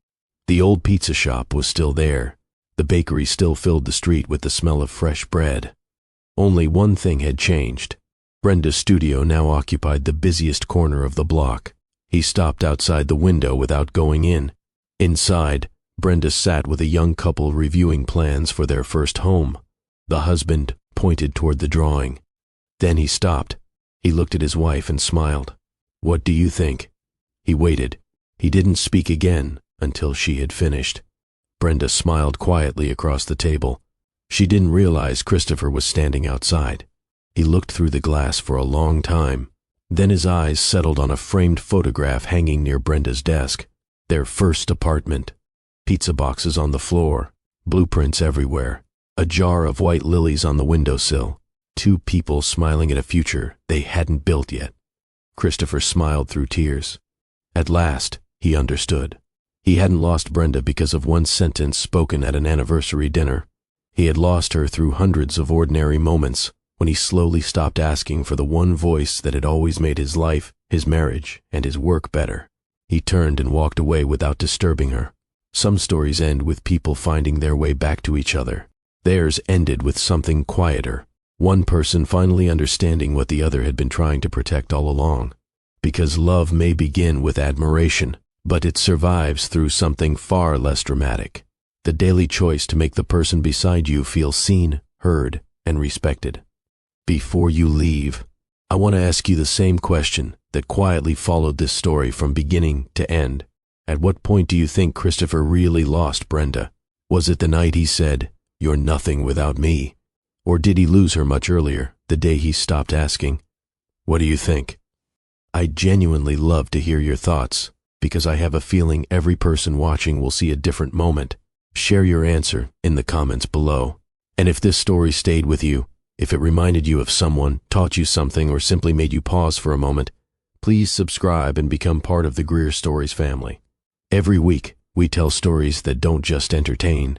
The old pizza shop was still there. The bakery still filled the street with the smell of fresh bread. Only one thing had changed. Brenda's studio now occupied the busiest corner of the block. He stopped outside the window without going in. Inside, Brenda sat with a young couple reviewing plans for their first home. The husband pointed toward the drawing. Then he stopped. He looked at his wife and smiled. "What do you think?" He waited. He didn't speak again until she had finished. Brenda smiled quietly across the table. She didn't realize Christopher was standing outside. He looked through the glass for a long time. Then his eyes settled on a framed photograph hanging near Brenda's desk. Their first apartment. Pizza boxes on the floor, blueprints everywhere, a jar of white lilies on the windowsill, two people smiling at a future they hadn't built yet. Christopher smiled through tears. At last, he understood. He hadn't lost Brenda because of one sentence spoken at an anniversary dinner. He had lost her through hundreds of ordinary moments when he slowly stopped asking for the one voice that had always made his life, his marriage, and his work better. He turned and walked away without disturbing her. Some stories end with people finding their way back to each other. Theirs ended with something quieter, one person finally understanding what the other had been trying to protect all along. Because love may begin with admiration, but it survives through something far less dramatic. The daily choice to make the person beside you feel seen, heard, and respected. Before you leave, I want to ask you the same question that quietly followed this story from beginning to end. At what point do you think Christopher really lost Brenda? Was it the night he said, "You're nothing without me"? Or did he lose her much earlier, the day he stopped asking? What do you think? I'd genuinely love to hear your thoughts, because I have a feeling every person watching will see a different moment. Share your answer in the comments below. And if this story stayed with you, if it reminded you of someone, taught you something, or simply made you pause for a moment, please subscribe and become part of the Greer Stories family. Every week, we tell stories that don't just entertain.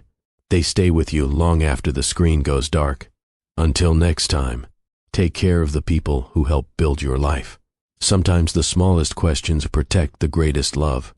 They stay with you long after the screen goes dark. Until next time, take care of the people who help build your life. Sometimes the smallest questions protect the greatest love.